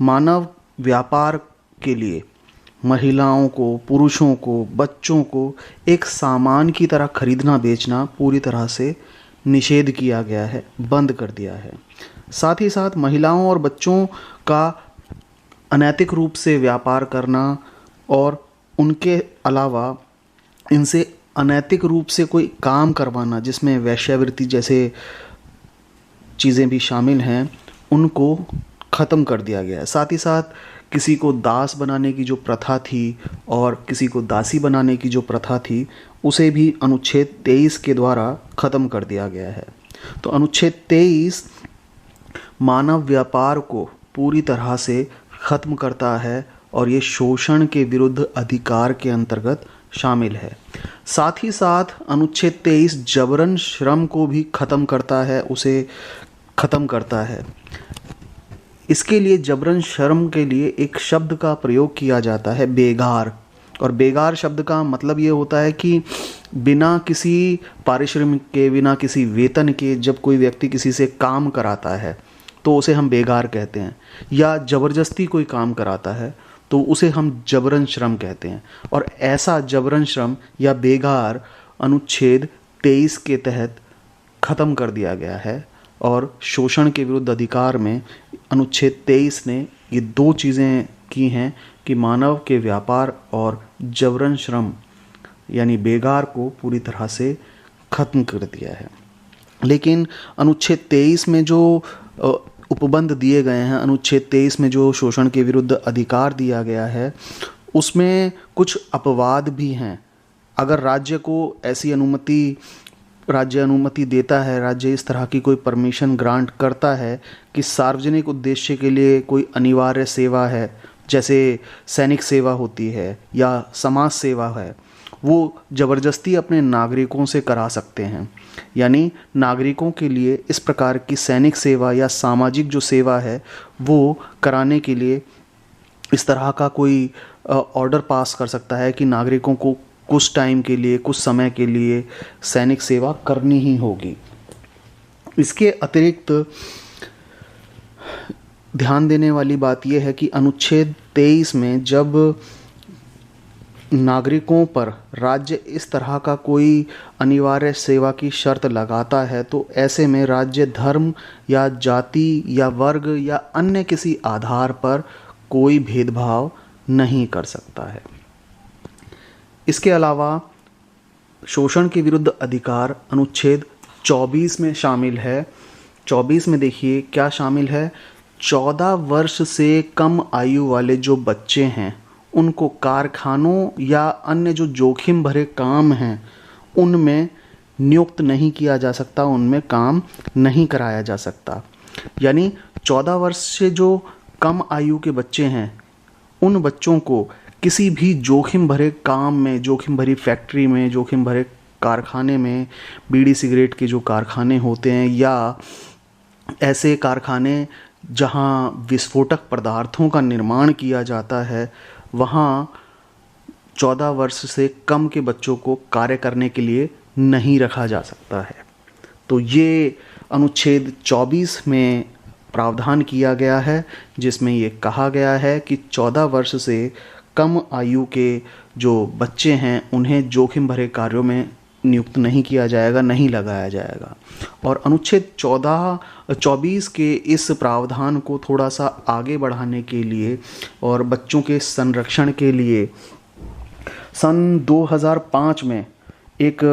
Speaker 1: मानव व्यापार के लिए महिलाओं को, पुरुषों को, बच्चों को एक सामान की तरह खरीदना बेचना पूरी तरह से निषेध किया गया है, बंद कर दिया है। साथ ही साथ महिलाओं और बच्चों का अनैतिक रूप से व्यापार करना और उनके अलावा इनसे अनैतिक रूप से कोई काम करवाना जिसमें वेश्यावृत्ति जैसे चीज़ें भी शामिल हैं, उनको ख़त्म कर दिया गया है। साथ ही साथ किसी को दास बनाने की जो प्रथा थी और किसी को दासी बनाने की जो प्रथा थी उसे भी अनुच्छेद 23 के द्वारा ख़त्म कर दिया गया है। तो अनुच्छेद 23 मानव व्यापार को पूरी तरह से ख़त्म करता है और ये शोषण के विरुद्ध अधिकार के अंतर्गत शामिल है। साथ ही साथ अनुच्छेद 23 जबरन श्रम को भी ख़त्म करता है, उसे ख़त्म करता है। इसके लिए जबरन श्रम के लिए एक शब्द का प्रयोग किया जाता है, बेगार। और बेगार शब्द का मतलब ये होता है कि बिना किसी पारिश्रमिक के, बिना किसी वेतन के जब कोई व्यक्ति किसी से काम कराता है तो उसे हम बेगार कहते हैं, या ज़बरदस्ती कोई काम कराता है तो उसे हम जबरन श्रम कहते हैं। और ऐसा जबरन श्रम या बेगार अनुच्छेद 23 के तहत ख़त्म कर दिया गया है। और शोषण के विरुद्ध अधिकार में अनुच्छेद 23 ने ये दो चीज़ें की हैं कि मानव के व्यापार और जबरन श्रम यानी बेगार को पूरी तरह से ख़त्म कर दिया है। लेकिन अनुच्छेद 23 में जो उपबंध दिए गए हैं, अनुच्छेद 23 में जो शोषण के विरुद्ध अधिकार दिया गया है, उसमें कुछ अपवाद भी हैं। अगर राज्य अनुमति देता है, राज्य इस तरह की कोई परमिशन ग्रांट करता है कि सार्वजनिक उद्देश्य के लिए कोई अनिवार्य सेवा है, जैसे सैनिक सेवा होती है या समाज सेवा है, वो ज़बरदस्ती अपने नागरिकों से करा सकते हैं। यानी नागरिकों के लिए इस प्रकार की सैनिक सेवा या सामाजिक जो सेवा है वो कराने के लिए इस तरह का कोई ऑर्डर पास कर सकता है कि नागरिकों को कुछ टाइम के लिए, कुछ समय के लिए सैनिक सेवा करनी ही होगी। इसके अतिरिक्त ध्यान देने वाली बात यह है कि अनुच्छेद 23 में जब नागरिकों पर राज्य इस तरह का कोई अनिवार्य सेवा की शर्त लगाता है तो ऐसे में राज्य धर्म या जाति या वर्ग या अन्य किसी आधार पर कोई भेदभाव नहीं कर सकता है। इसके अलावा शोषण के विरुद्ध अधिकार अनुच्छेद 24 में शामिल है। 24 में देखिए क्या शामिल है। 14 वर्ष से कम आयु वाले जो बच्चे हैं उनको कारखानों या अन्य जो जोखिम भरे काम हैं उनमें नियुक्त नहीं किया जा सकता, उनमें काम नहीं कराया जा सकता। यानी 14 वर्ष से जो कम आयु के बच्चे हैं उन बच्चों को किसी भी जोखिम भरे काम में, जोखिम भरी फैक्ट्री में, जोखिम भरे कारखाने में, बीड़ी सिगरेट के जो कारखाने होते हैं या ऐसे कारखाने जहां विस्फोटक पदार्थों का निर्माण किया जाता है, वहाँ 14 वर्ष से कम के बच्चों को कार्य करने के लिए नहीं रखा जा सकता है। तो ये अनुच्छेद 24 में प्रावधान किया गया है जिसमें ये कहा गया है कि 14 वर्ष से कम आयु के जो बच्चे हैं उन्हें जोखिम भरे कार्यों में नियुक्त नहीं किया जाएगा, नहीं लगाया जाएगा। और अनुच्छेद 24 के इस प्रावधान को थोड़ा सा आगे बढ़ाने के लिए और बच्चों के संरक्षण के लिए सन 2005 में एक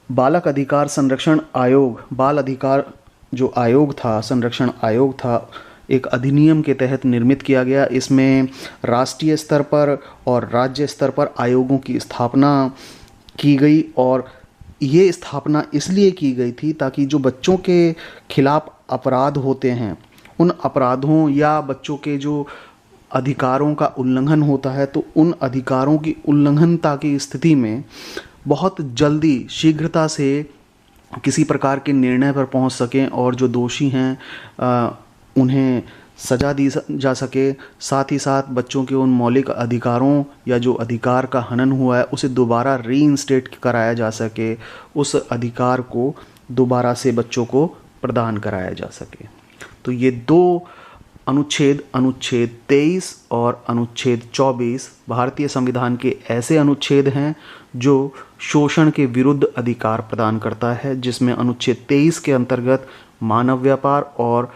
Speaker 1: बालक अधिकार संरक्षण आयोग, बाल अधिकार जो आयोग था, संरक्षण आयोग था, एक अधिनियम के तहत निर्मित किया गया। इसमें राष्ट्रीय स्तर पर और राज्य स्तर पर आयोगों की स्थापना की गई और ये स्थापना इसलिए की गई थी ताकि जो बच्चों के खिलाफ अपराध होते हैं उन अपराधों या बच्चों के जो अधिकारों का उल्लंघन होता है तो उन अधिकारों की उल्लंघनता की स्थिति में बहुत जल्दी, शीघ्रता से किसी प्रकार के निर्णय पर पहुंच सकें और जो दोषी हैं उन्हें सज़ा दी जा सके। साथ ही साथ बच्चों के उन मौलिक अधिकारों या जो अधिकार का हनन हुआ है उसे दोबारा रीइंस्टेट कराया जा सके, उस अधिकार को दोबारा से बच्चों को प्रदान कराया जा सके। तो ये दो अनुच्छेद 23 और अनुच्छेद 24 भारतीय संविधान के ऐसे अनुच्छेद हैं जो शोषण के विरुद्ध अधिकार प्रदान करता है, जिसमें अनुच्छेद 23 के अंतर्गत मानव व्यापार और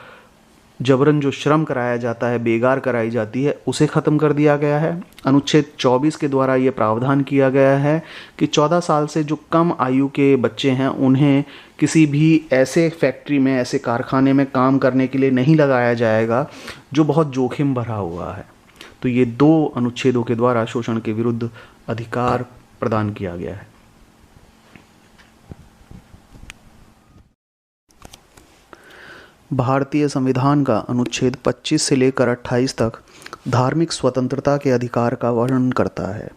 Speaker 1: जबरन जो श्रम कराया जाता है, बेगार कराई जाती है, उसे ख़त्म कर दिया गया है। अनुच्छेद 24 के द्वारा ये प्रावधान किया गया है कि 14 साल से जो कम आयु के बच्चे हैं उन्हें किसी भी ऐसे फैक्ट्री में, ऐसे कारखाने में काम करने के लिए नहीं लगाया जाएगा जो बहुत जोखिम भरा हुआ है। तो ये दो अनुच्छेदों के द्वारा शोषण के विरुद्ध अधिकार प्रदान किया गया है। भारतीय संविधान का अनुच्छेद 25 से लेकर 28 तक धार्मिक स्वतंत्रता के अधिकार का वर्णन करता है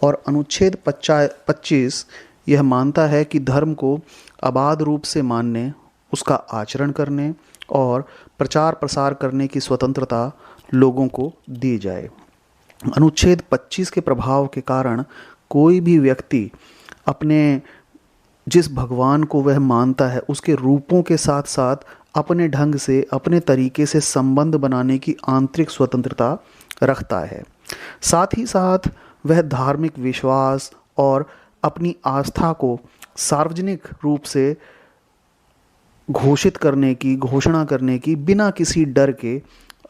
Speaker 1: और अनुच्छेद 25 यह मानता है कि धर्म को अबाध रूप से मानने, उसका आचरण करने और प्रचार प्रसार करने की स्वतंत्रता लोगों को दी जाए। अनुच्छेद 25 के प्रभाव के कारण कोई भी व्यक्ति अपने जिस भगवान को वह मानता है उसके रूपों के साथ साथ अपने ढंग से, अपने तरीके से संबंध बनाने की आंतरिक स्वतंत्रता रखता है। साथ ही साथ वह धार्मिक विश्वास और अपनी आस्था को सार्वजनिक रूप से घोषित करने की, घोषणा करने की बिना किसी डर के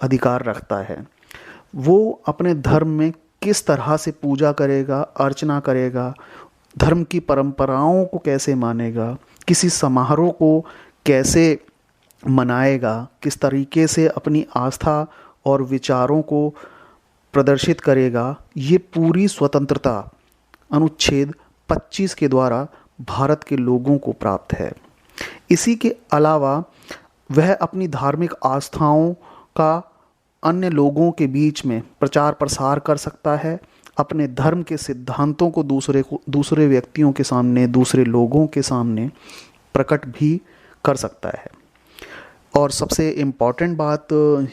Speaker 1: अधिकार रखता है। वो अपने धर्म में किस तरह से पूजा करेगा, अर्चना करेगा, धर्म की परंपराओं को कैसे मानेगा, किसी समारोह को कैसे मनाएगा, किस तरीके से अपनी आस्था और विचारों को प्रदर्शित करेगा, ये पूरी स्वतंत्रता अनुच्छेद 25 के द्वारा भारत के लोगों को प्राप्त है। इसी के अलावा वह अपनी धार्मिक आस्थाओं का अन्य लोगों के बीच में प्रचार प्रसार कर सकता है, अपने धर्म के सिद्धांतों को दूसरे व्यक्तियों के सामने, दूसरे लोगों के सामने प्रकट भी कर सकता है। और सबसे इम्पॉर्टेंट बात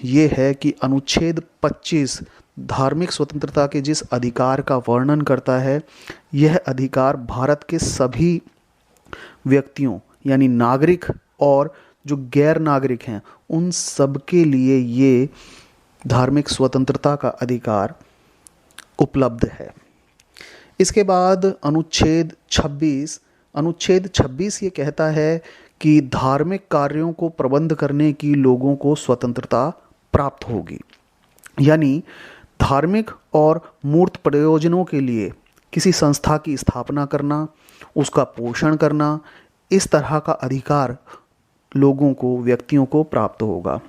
Speaker 1: ये है कि अनुच्छेद 25 धार्मिक स्वतंत्रता के जिस अधिकार का वर्णन करता है, यह अधिकार भारत के सभी व्यक्तियों यानी नागरिक और जो गैर नागरिक हैं उन सब के लिए ये धार्मिक स्वतंत्रता का अधिकार उपलब्ध है। इसके बाद अनुच्छेद 26 ये कहता है कि धार्मिक कार्यों को प्रबंध करने की लोगों को स्वतंत्रता प्राप्त होगी। यानी धार्मिक और मूर्त प्रयोजनों के लिए किसी संस्था की स्थापना करना, उसका पोषण करना, इस तरह का अधिकार लोगों को, व्यक्तियों को प्राप्त होगा।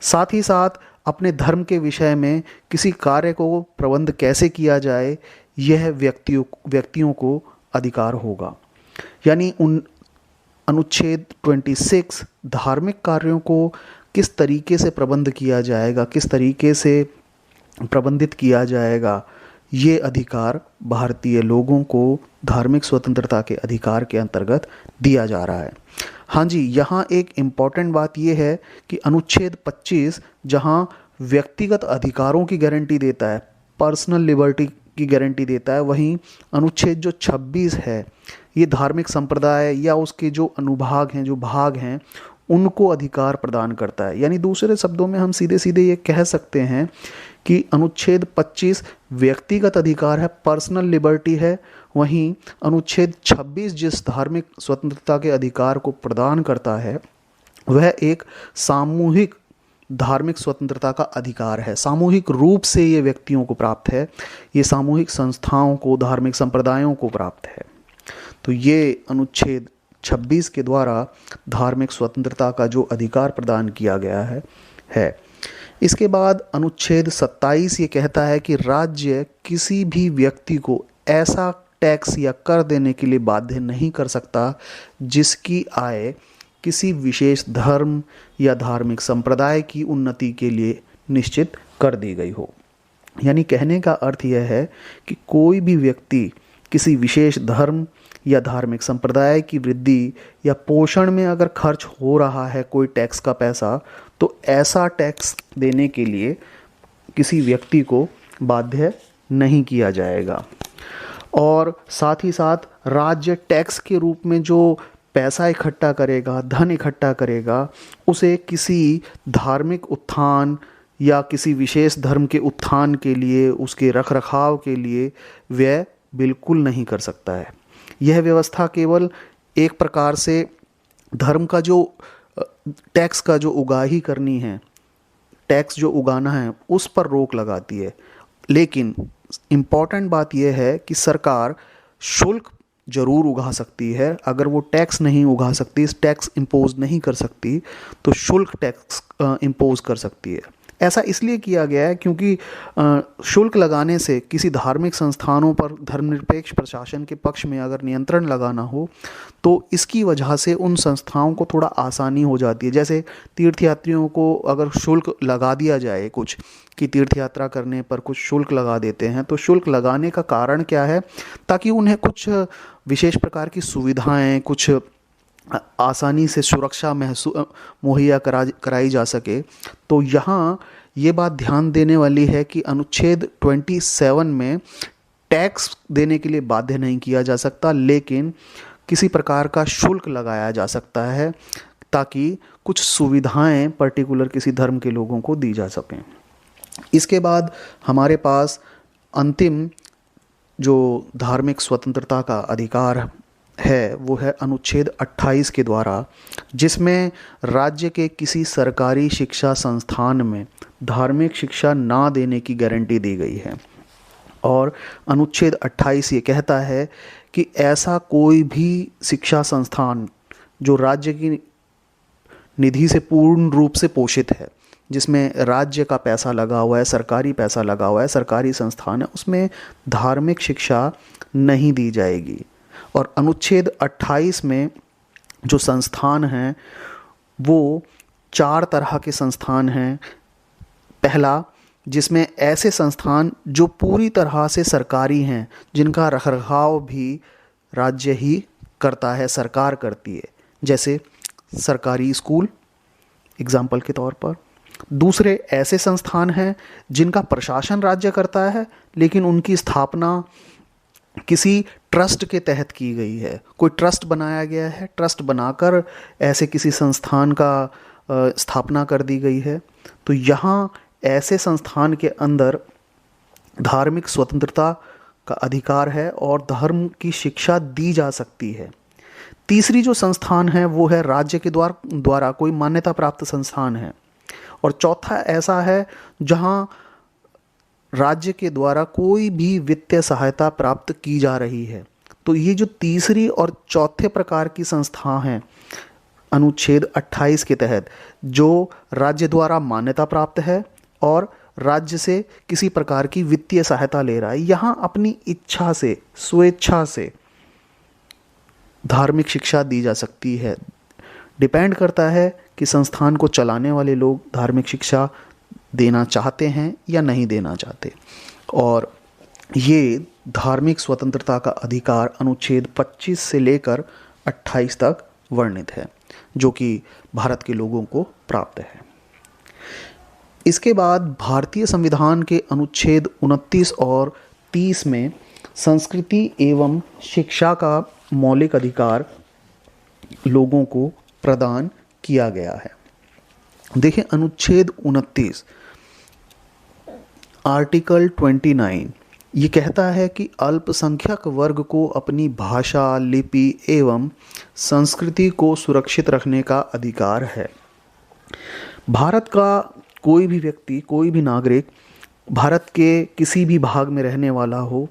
Speaker 1: साथ ही साथ अपने धर्म के विषय में किसी कार्य को प्रबंध कैसे किया जाए, यह व्यक्तियों को अधिकार होगा। यानी अनुच्छेद 26 धार्मिक कार्यों को किस तरीके से प्रबंध किया जाएगा, किस तरीके से प्रबंधित किया जाएगा, ये अधिकार भारतीय लोगों को धार्मिक स्वतंत्रता के अधिकार के अंतर्गत दिया जा रहा है। हाँ जी, यहाँ एक इम्पॉर्टेंट बात ये है कि अनुच्छेद 25 जहाँ व्यक्तिगत अधिकारों की गारंटी देता है, पर्सनल लिबर्टी की गारंटी देता है, वहीं अनुच्छेद जो 26 है ये धार्मिक संप्रदाय या उसके जो अनुभाग हैं, जो भाग हैं, उनको अधिकार प्रदान करता है। यानी दूसरे शब्दों में हम सीधे सीधे ये कह सकते हैं कि अनुच्छेद 25 व्यक्तिगत अधिकार है, पर्सनल लिबर्टी है, वहीं अनुच्छेद 26 जिस धार्मिक स्वतंत्रता के अधिकार को प्रदान करता है वह एक सामूहिक धार्मिक स्वतंत्रता का अधिकार है। सामूहिक रूप से ये व्यक्तियों को प्राप्त है, ये सामूहिक संस्थाओं को, धार्मिक संप्रदायों को प्राप्त है। तो ये अनुच्छेद 26 के द्वारा धार्मिक स्वतंत्रता का जो अधिकार प्रदान किया गया है। इसके बाद अनुच्छेद 27 ये कहता है कि राज्य किसी भी व्यक्ति को ऐसा टैक्स या कर देने के लिए बाध्य नहीं कर सकता जिसकी आय किसी विशेष धर्म या धार्मिक संप्रदाय की उन्नति के लिए निश्चित कर दी गई हो। यानी कहने का अर्थ यह है कि कोई भी व्यक्ति किसी विशेष धर्म या धार्मिक संप्रदाय की वृद्धि या पोषण में अगर खर्च हो रहा है कोई टैक्स का पैसा, तो ऐसा टैक्स देने के लिए किसी व्यक्ति को बाध्य नहीं किया जाएगा। और साथ ही साथ राज्य टैक्स के रूप में जो पैसा इकट्ठा करेगा, धन इकट्ठा करेगा, उसे किसी धार्मिक उत्थान या किसी विशेष धर्म के उत्थान के लिए, उसके रखरखाव के लिए व्यय बिल्कुल नहीं कर सकता है। यह व्यवस्था केवल एक प्रकार से धर्म का जो टैक्स का जो उगाही करनी है, टैक्स जो उगाना है, उस पर रोक लगाती है। लेकिन इम्पॉर्टेंट बात यह है कि सरकार शुल्क जरूर उगा सकती है। अगर वो टैक्स नहीं उगा सकती, टैक्स इम्पोज नहीं कर सकती, तो शुल्क टैक्स इम्पोज कर सकती है। ऐसा इसलिए किया गया है क्योंकि शुल्क लगाने से किसी धार्मिक संस्थानों पर धर्मनिरपेक्ष प्रशासन के पक्ष में अगर नियंत्रण लगाना हो तो इसकी वजह से उन संस्थाओं को थोड़ा आसानी हो जाती है। जैसे तीर्थयात्रियों को अगर शुल्क लगा दिया जाए कुछ, कि तीर्थ यात्रा करने पर कुछ शुल्क लगा देते हैं, तो शुल्क लगाने का कारण क्या है? ताकि उन्हें कुछ विशेष प्रकार की सुविधाएं, कुछ आसानी से सुरक्षा मुहैया कराई जा सके। तो यहाँ ये बात ध्यान देने वाली है कि अनुच्छेद 27 में टैक्स देने के लिए बाध्य नहीं किया जा सकता, लेकिन किसी प्रकार का शुल्क लगाया जा सकता है ताकि कुछ सुविधाएं पर्टिकुलर किसी धर्म के लोगों को दी जा सकें। इसके बाद हमारे पास अंतिम जो धार्मिक स्वतंत्रता का अधिकार है वो है अनुच्छेद 28 के द्वारा, जिसमें राज्य के किसी सरकारी शिक्षा संस्थान में धार्मिक शिक्षा ना देने की गारंटी दी गई है। और अनुच्छेद 28 ये कहता है कि ऐसा कोई भी शिक्षा संस्थान जो राज्य की निधि से पूर्ण रूप से पोषित है, जिसमें राज्य का पैसा लगा हुआ है, सरकारी पैसा लगा हुआ है, सरकारी संस्थान है, उसमें धार्मिक शिक्षा नहीं दी जाएगी। और अनुच्छेद 28 में जो संस्थान हैं वो 4 तरह के संस्थान हैं। पहला, जिसमें ऐसे संस्थान जो पूरी तरह से सरकारी हैं, जिनका रखरखाव भी राज्य ही करता है, सरकार करती है, जैसे सरकारी स्कूल एग्जाम्पल के तौर पर। दूसरे ऐसे संस्थान हैं जिनका प्रशासन राज्य करता है, लेकिन उनकी स्थापना किसी ट्रस्ट के तहत की गई है। कोई ट्रस्ट बनाया गया है, ट्रस्ट बनाकर ऐसे किसी संस्थान का स्थापना कर दी गई है। तो यहाँ ऐसे संस्थान के अंदर धार्मिक स्वतंत्रता का अधिकार है और धर्म की शिक्षा दी जा सकती है। तीसरी जो संस्थान है वो है राज्य के द्वारा कोई मान्यता प्राप्त संस्थान है। और चौथा ऐसा है जहां राज्य के द्वारा कोई भी वित्तीय सहायता प्राप्त की जा रही है। तो ये जो तीसरी और चौथे प्रकार की संस्था हैं अनुच्छेद 28 के तहत, जो राज्य द्वारा मान्यता प्राप्त है और राज्य से किसी प्रकार की वित्तीय सहायता ले रहा है, यहाँ अपनी इच्छा से, स्वेच्छा से धार्मिक शिक्षा दी जा सकती है। डिपेंड करता है कि संस्थान को चलाने वाले लोग धार्मिक शिक्षा देना चाहते हैं या नहीं देना चाहते। और ये धार्मिक स्वतंत्रता का अधिकार अनुच्छेद 25 से लेकर 28 तक वर्णित है, जो कि भारत के लोगों को प्राप्त है। इसके बाद भारतीय संविधान के अनुच्छेद 29 और 30 में संस्कृति एवं शिक्षा का मौलिक अधिकार लोगों को प्रदान किया गया है। देखिए अनुच्छेद 29 आर्टिकल 29 ये कहता है कि अल्पसंख्यक वर्ग को अपनी भाषा, लिपि एवं संस्कृति को सुरक्षित रखने का अधिकार है। भारत का कोई भी व्यक्ति, कोई भी नागरिक भारत के किसी भी भाग में रहने वाला हो,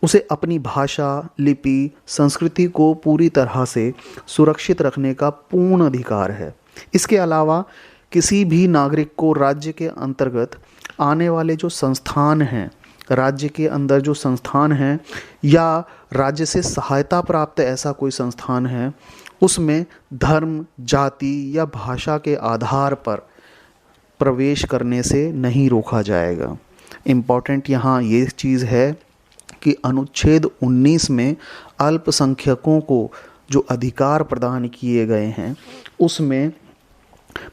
Speaker 1: उसे अपनी भाषा, लिपि, संस्कृति को पूरी तरह से सुरक्षित रखने का पूर्ण अधिकार है। इसके अलावा किसी भी नागरिक को राज्य के अंतर्गत आने वाले जो संस्थान हैं, राज्य के अंदर जो संस्थान हैं या राज्य से सहायता प्राप्त ऐसा कोई संस्थान है, उसमें धर्म, जाति या भाषा के आधार पर प्रवेश करने से नहीं रोका जाएगा। इम्पॉर्टेंट यहाँ ये चीज़ है कि अनुच्छेद 19 में अल्पसंख्यकों को जो अधिकार प्रदान किए गए हैं, उसमें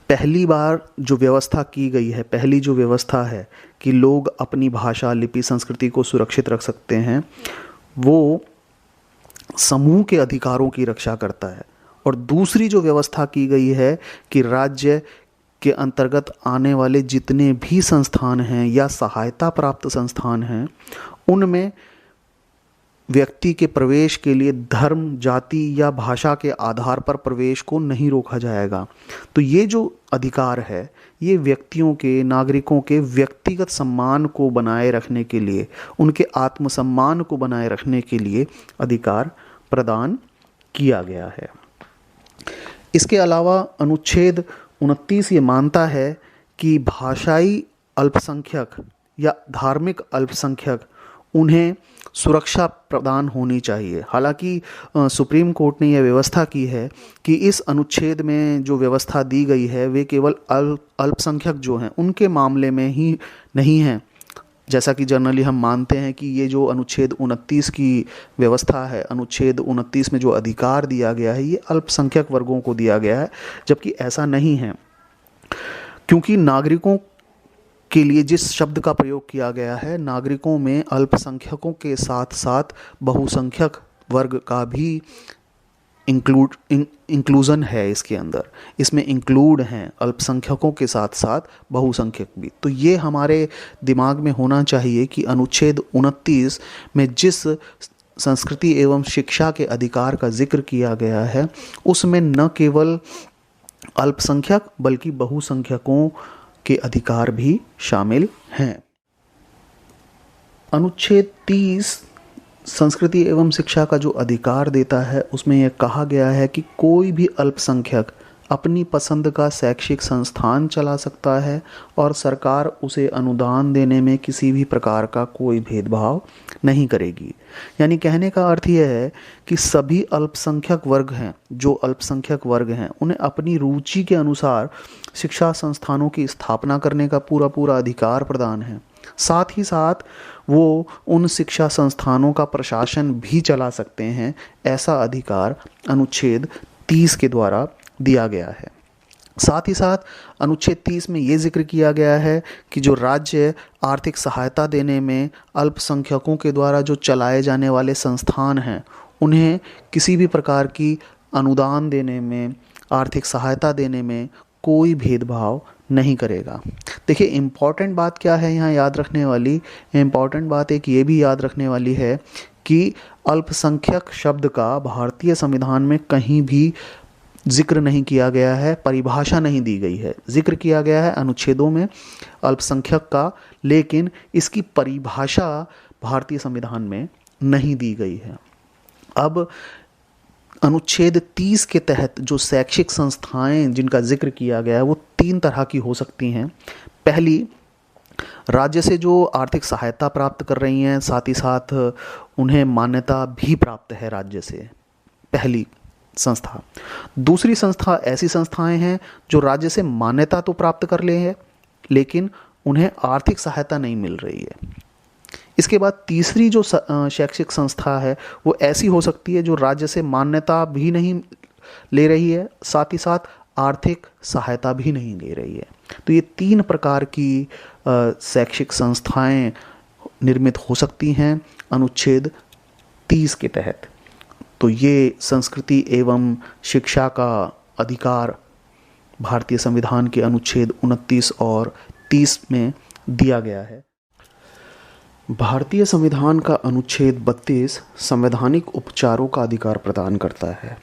Speaker 1: पहली बार जो व्यवस्था की गई है, पहली जो व्यवस्था है कि लोग अपनी भाषा, लिपि, संस्कृति को सुरक्षित रख सकते हैं, वो समूह के अधिकारों की रक्षा करता है। और दूसरी जो व्यवस्था की गई है कि राज्य के अंतर्गत आने वाले जितने भी संस्थान हैं या सहायता प्राप्त संस्थान हैं, उनमें व्यक्ति के प्रवेश के लिए धर्म, जाति या भाषा के आधार पर प्रवेश को नहीं रोका जाएगा। तो ये जो अधिकार है, ये व्यक्तियों के, नागरिकों के व्यक्तिगत सम्मान को बनाए रखने के लिए, उनके आत्मसम्मान को बनाए रखने के लिए अधिकार प्रदान किया गया है। इसके अलावा अनुच्छेद 29 ये मानता है कि भाषाई अल्पसंख्यक या धार्मिक अल्पसंख्यक, उन्हें सुरक्षा प्रदान होनी चाहिए। हालांकि सुप्रीम कोर्ट ने यह व्यवस्था की है कि इस अनुच्छेद में जो व्यवस्था दी गई है वे केवल अल्पसंख्यक जो हैं उनके मामले में ही नहीं है। जैसा कि जनरली हम मानते हैं कि ये जो अनुच्छेद 29 की व्यवस्था है, अनुच्छेद 29 में जो अधिकार दिया गया है, ये अल्पसंख्यक वर्गों को दिया गया है, जबकि ऐसा नहीं है। क्योंकि नागरिकों के लिए जिस शब्द का प्रयोग किया गया है, नागरिकों में अल्पसंख्यकों के साथ साथ बहुसंख्यक वर्ग का भी इंक्लूज़न है इसके अंदर। इसमें इंक्लूड हैं अल्पसंख्यकों के साथ साथ बहुसंख्यक भी। तो ये हमारे दिमाग में होना चाहिए कि अनुच्छेद 29 में जिस संस्कृति एवं शिक्षा के अधिकार का जिक्र किया गया है, उसमें न केवल अल्पसंख्यक बल्कि बहुसंख्यकों के अधिकार भी शामिल हैं। अनुच्छेद 30 संस्कृति एवं शिक्षा का जो अधिकार देता है, उसमें यह कहा गया है कि कोई भी अल्पसंख्यक अपनी पसंद का शैक्षिक संस्थान चला सकता है और सरकार उसे अनुदान देने में किसी भी प्रकार का कोई भेदभाव नहीं करेगी। यानी कहने का अर्थ यह है कि सभी अल्पसंख्यक वर्ग हैं, जो अल्पसंख्यक वर्ग हैं, उन्हें अपनी रुचि के अनुसार शिक्षा संस्थानों की स्थापना करने का पूरा अधिकार प्रदान है। साथ ही साथ वो उन शिक्षा संस्थानों का प्रशासन भी चला सकते हैं। ऐसा अधिकार अनुच्छेद 30 के द्वारा दिया गया है। साथ ही साथ अनुच्छेद 30 में ये जिक्र किया गया है कि जो राज्य आर्थिक सहायता देने में अल्पसंख्यकों के द्वारा जो चलाए जाने वाले संस्थान हैं, उन्हें किसी भी प्रकार की अनुदान देने में, आर्थिक सहायता देने में कोई भेदभाव नहीं करेगा। देखिए इम्पॉर्टेंट बात क्या है यहाँ याद रखने वाली, इम्पॉर्टेंट बात एक ये भी याद रखने वाली है कि अल्पसंख्यक शब्द का भारतीय संविधान में कहीं भी जिक्र नहीं किया गया है, परिभाषा नहीं दी गई है। जिक्र किया गया है अनुच्छेदों में अल्पसंख्यक का, लेकिन इसकी परिभाषा भारतीय संविधान में नहीं दी गई है। अब अनुच्छेद 30 के तहत जो शैक्षिक संस्थाएं जिनका जिक्र किया गया है वो 3 तरह की हो सकती हैं। पहली, राज्य से जो आर्थिक सहायता प्राप्त कर रही हैं, साथ ही साथ उन्हें मान्यता भी प्राप्त है राज्य से, पहली संस्था। दूसरी संस्था ऐसी संस्थाएं हैं जो राज्य से मान्यता तो प्राप्त कर ले हैं लेकिन उन्हें आर्थिक सहायता नहीं मिल रही है। इसके बाद तीसरी जो शैक्षिक संस्था है वो ऐसी हो सकती है जो राज्य से मान्यता भी नहीं ले रही है, साथ ही साथ आर्थिक सहायता भी नहीं ले रही है। तो ये 3 प्रकार की शैक्षिक संस्थाएं निर्मित हो सकती हैं अनुच्छेद 30 के तहत। तो ये संस्कृति एवं शिक्षा का अधिकार भारतीय संविधान के अनुच्छेद 29 और 30 में दिया गया है। भारतीय संविधान का अनुच्छेद 32 संवैधानिक उपचारों का अधिकार प्रदान करता है।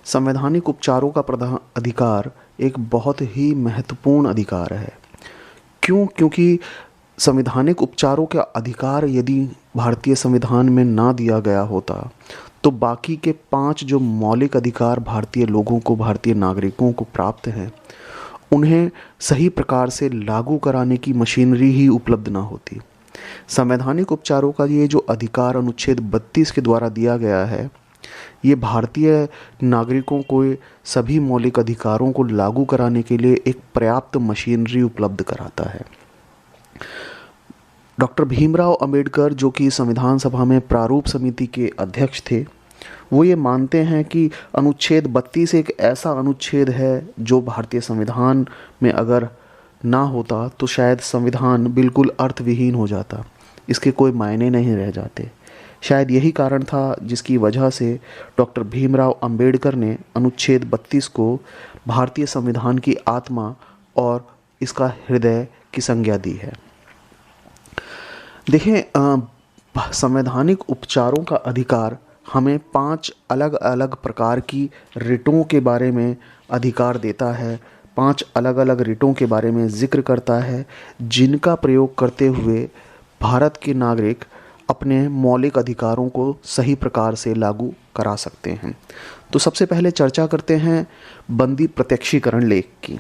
Speaker 1: संवैधानिक उपचारों का अधिकार एक बहुत ही महत्वपूर्ण अधिकार है। क्यों? क्योंकि संवैधानिक उपचारों का अधिकार यदि भारतीय संविधान में ना दिया गया होता तो बाकी के 5 जो मौलिक अधिकार भारतीय लोगों को, भारतीय नागरिकों को प्राप्त हैं, उन्हें सही प्रकार से लागू कराने की मशीनरी ही उपलब्ध ना होती। संवैधानिक उपचारों का ये जो अधिकार अनुच्छेद 32 के द्वारा दिया गया है, ये भारतीय नागरिकों को सभी मौलिक अधिकारों को लागू कराने के लिए एक पर्याप्त मशीनरी उपलब्ध कराता है। डॉक्टर भीमराव अंबेडकर, जो कि संविधान सभा में प्रारूप समिति के अध्यक्ष थे, वो ये मानते हैं कि अनुच्छेद 32 एक ऐसा अनुच्छेद है जो भारतीय संविधान में अगर ना होता तो शायद संविधान बिल्कुल अर्थविहीन हो जाता, इसके कोई मायने नहीं रह जाते। शायद यही कारण था जिसकी वजह से डॉक्टर भीमराव अंबेडकर ने अनुच्छेद 32 को भारतीय संविधान की आत्मा और इसका हृदय की संज्ञा दी है। देखिए, संवैधानिक उपचारों का अधिकार हमें 5 अलग अलग प्रकार की रिटों के बारे में अधिकार देता है, 5 अलग अलग रिटों के बारे में जिक्र करता है जिनका प्रयोग करते हुए भारत के नागरिक अपने मौलिक अधिकारों को सही प्रकार से लागू करा सकते हैं। तो सबसे पहले चर्चा करते हैं बंदी प्रत्यक्षीकरण लेख की।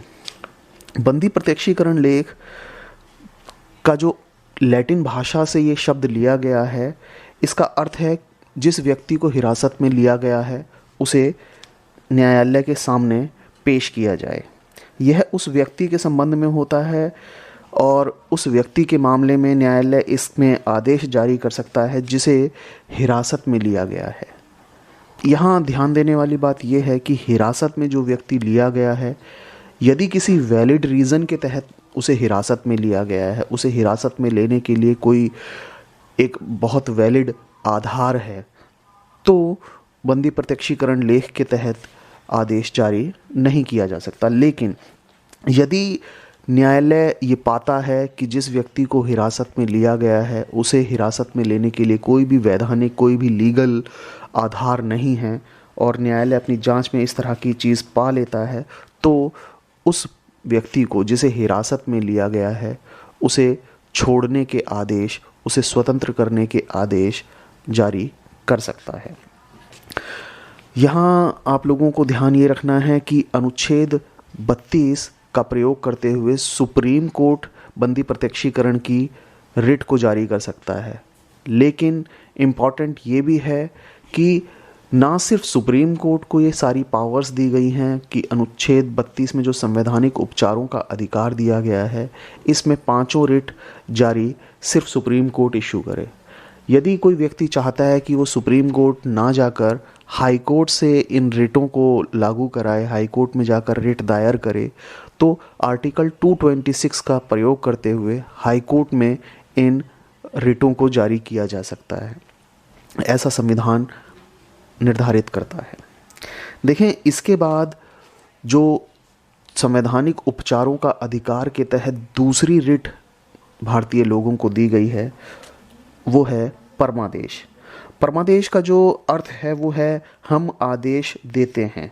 Speaker 1: बंदी प्रत्यक्षीकरण लेख का जो लैटिन भाषा से ये शब्द लिया गया है, इसका अर्थ है जिस व्यक्ति को हिरासत में लिया गया है उसे न्यायालय के सामने पेश किया जाए। यह उस व्यक्ति के संबंध में होता है और उस व्यक्ति के मामले में न्यायालय इसमें आदेश जारी कर सकता है जिसे हिरासत में लिया गया है। यहाँ ध्यान देने वाली बात यह है कि हिरासत में जो व्यक्ति लिया गया है, यदि किसी वैलिड रीज़न के तहत उसे हिरासत में लिया गया है, उसे हिरासत में लेने के लिए कोई एक बहुत वैलिड आधार है, तो बंदी प्रत्यक्षीकरण लेख के तहत आदेश जारी नहीं किया जा सकता। लेकिन यदि न्यायालय ये पाता है कि जिस व्यक्ति को हिरासत में लिया गया है उसे हिरासत में लेने के लिए कोई भी वैधानिक, कोई भी लीगल आधार नहीं है और न्यायालय अपनी जांच में इस तरह की चीज़ पा लेता है, तो उस व्यक्ति को जिसे हिरासत में लिया गया है उसे छोड़ने के आदेश, उसे स्वतंत्र करने के आदेश जारी कर सकता है। यहाँ आप लोगों को ध्यान ये रखना है कि अनुच्छेद 32 का प्रयोग करते हुए सुप्रीम कोर्ट बंदी प्रत्यक्षीकरण की रिट को जारी कर सकता है। लेकिन इम्पॉर्टेंट ये भी है कि ना सिर्फ सुप्रीम कोर्ट को ये सारी पावर्स दी गई हैं कि अनुच्छेद 32 में जो संवैधानिक उपचारों का अधिकार दिया गया है, इसमें 5 रिट जारी सिर्फ सुप्रीम कोर्ट इशू करे। यदि कोई व्यक्ति चाहता है कि वो सुप्रीम कोर्ट ना जाकर हाई कोर्ट से इन रिटों को लागू कराए, हाई कोर्ट में जाकर रिट दायर करे, तो आर्टिकल 226 का प्रयोग करते हुए हाई कोर्ट में इन रिटों को जारी किया जा सकता है। ऐसा संविधान निर्धारित करता है। देखें, इसके बाद जो संवैधानिक उपचारों का अधिकार के तहत दूसरी रिट भारतीय लोगों को दी गई है, वो है परमादेश। परमादेश का जो अर्थ है वो है हम आदेश देते हैं।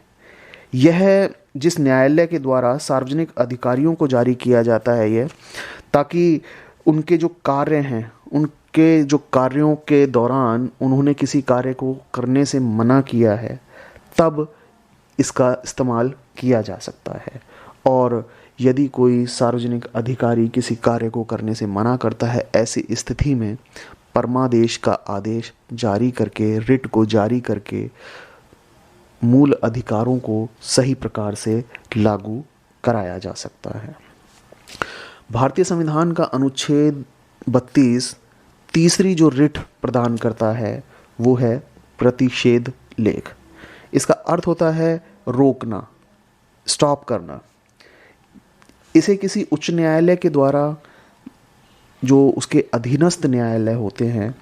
Speaker 1: यह जिस न्यायालय के द्वारा सार्वजनिक अधिकारियों को जारी किया जाता है, यह ताकि उनके जो कार्य हैं, उनके जो कार्यों के दौरान उन्होंने किसी कार्य को करने से मना किया है, तब इसका इस्तेमाल किया जा सकता है। और यदि कोई सार्वजनिक अधिकारी किसी कार्य को करने से मना करता है, ऐसी स्थिति में परमादेश का आदेश जारी करके, रिट को जारी करके मूल अधिकारों को सही प्रकार से लागू कराया जा सकता है। भारतीय संविधान का अनुच्छेद 32 तीसरी जो रिट प्रदान करता है वो है प्रतिषेध लेख। इसका अर्थ होता है रोकना, स्टॉप करना। इसे किसी उच्च न्यायालय के द्वारा, जो उसके अधीनस्थ न्यायालय होते हैं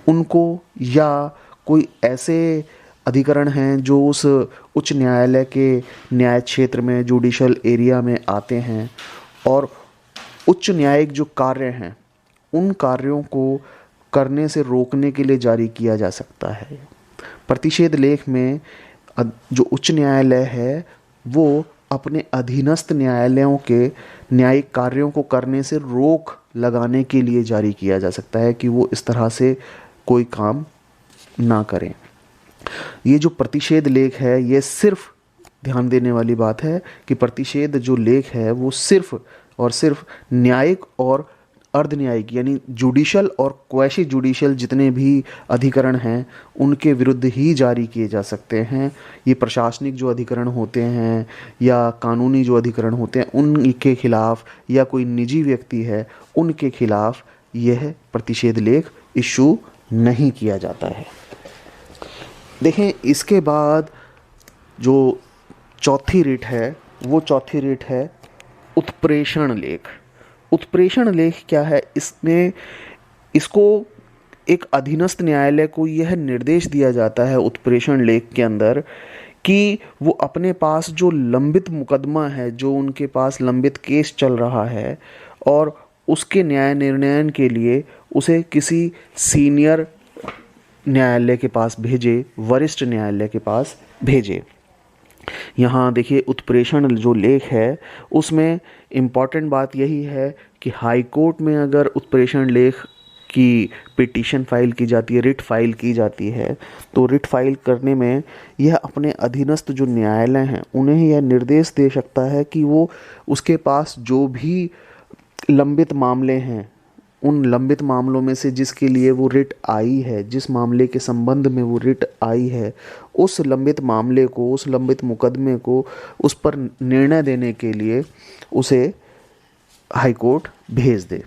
Speaker 1: उनको, या कोई ऐसे अधिकरण हैं जो उस उच्च न्यायालय के न्याय क्षेत्र में, जुडिशल एरिया में आते हैं, और उच्च न्यायिक जो कार्य हैं उन कार्यों को करने से रोकने के लिए जारी किया जा सकता है। प्रतिषेध लेख में जो उच्च न्यायालय है वो अपने अधीनस्थ न्यायालयों के न्यायिक कार्यों को करने से रोक लगाने के लिए जारी किया जा सकता है कि वो इस तरह से कोई काम ना करें। ये जो प्रतिषेध लेख है, ये सिर्फ ध्यान देने वाली बात है कि प्रतिषेध जो लेख है वो सिर्फ और सिर्फ न्यायिक और अर्ध न्यायिक यानी जुडिशल और क्वैशी जुडिशल जितने भी अधिकरण हैं उनके विरुद्ध ही जारी किए जा सकते हैं। ये प्रशासनिक जो अधिकरण होते हैं या कानूनी जो अधिकरण होते हैं उनके खिलाफ, या कोई निजी व्यक्ति है उनके खिलाफ यह प्रतिषेध लेख इशू नहीं किया जाता है। देखें, इसके बाद जो चौथी रिट है वो चौथी रिट है उत्प्रेषण लेख। उत्प्रेषण लेख क्या है? इसमें इसको एक अधीनस्थ न्यायालय को यह निर्देश दिया जाता है उत्प्रेषण लेख के अंदर कि वो अपने पास जो लंबित मुकदमा है, जो उनके पास लंबित केस चल रहा है, और उसके न्याय निर्णयन के लिए उसे किसी सीनियर न्यायालय के पास भेजे, वरिष्ठ न्यायालय के पास भेजे। यहाँ देखिए उत्प्रेषण जो लेख है उसमें इम्पॉर्टेंट बात यही है कि हाई कोर्ट में अगर उत्प्रेषण लेख की पिटीशन फाइल की जाती है, रिट फाइल की जाती है, तो रिट फाइल करने में यह अपने अधीनस्थ जो न्यायालय हैं उन्हें यह निर्देश दे सकता है कि वो उसके पास जो भी लंबित मामले हैं, उन लंबित मामलों में से जिसके लिए वो रिट आई है, जिस मामले के संबंध में वो रिट आई है, उस लंबित मामले को, उस लंबित मुकदमे को, उस पर निर्णय देने के लिए उसे हाई कोर्ट भेज दे।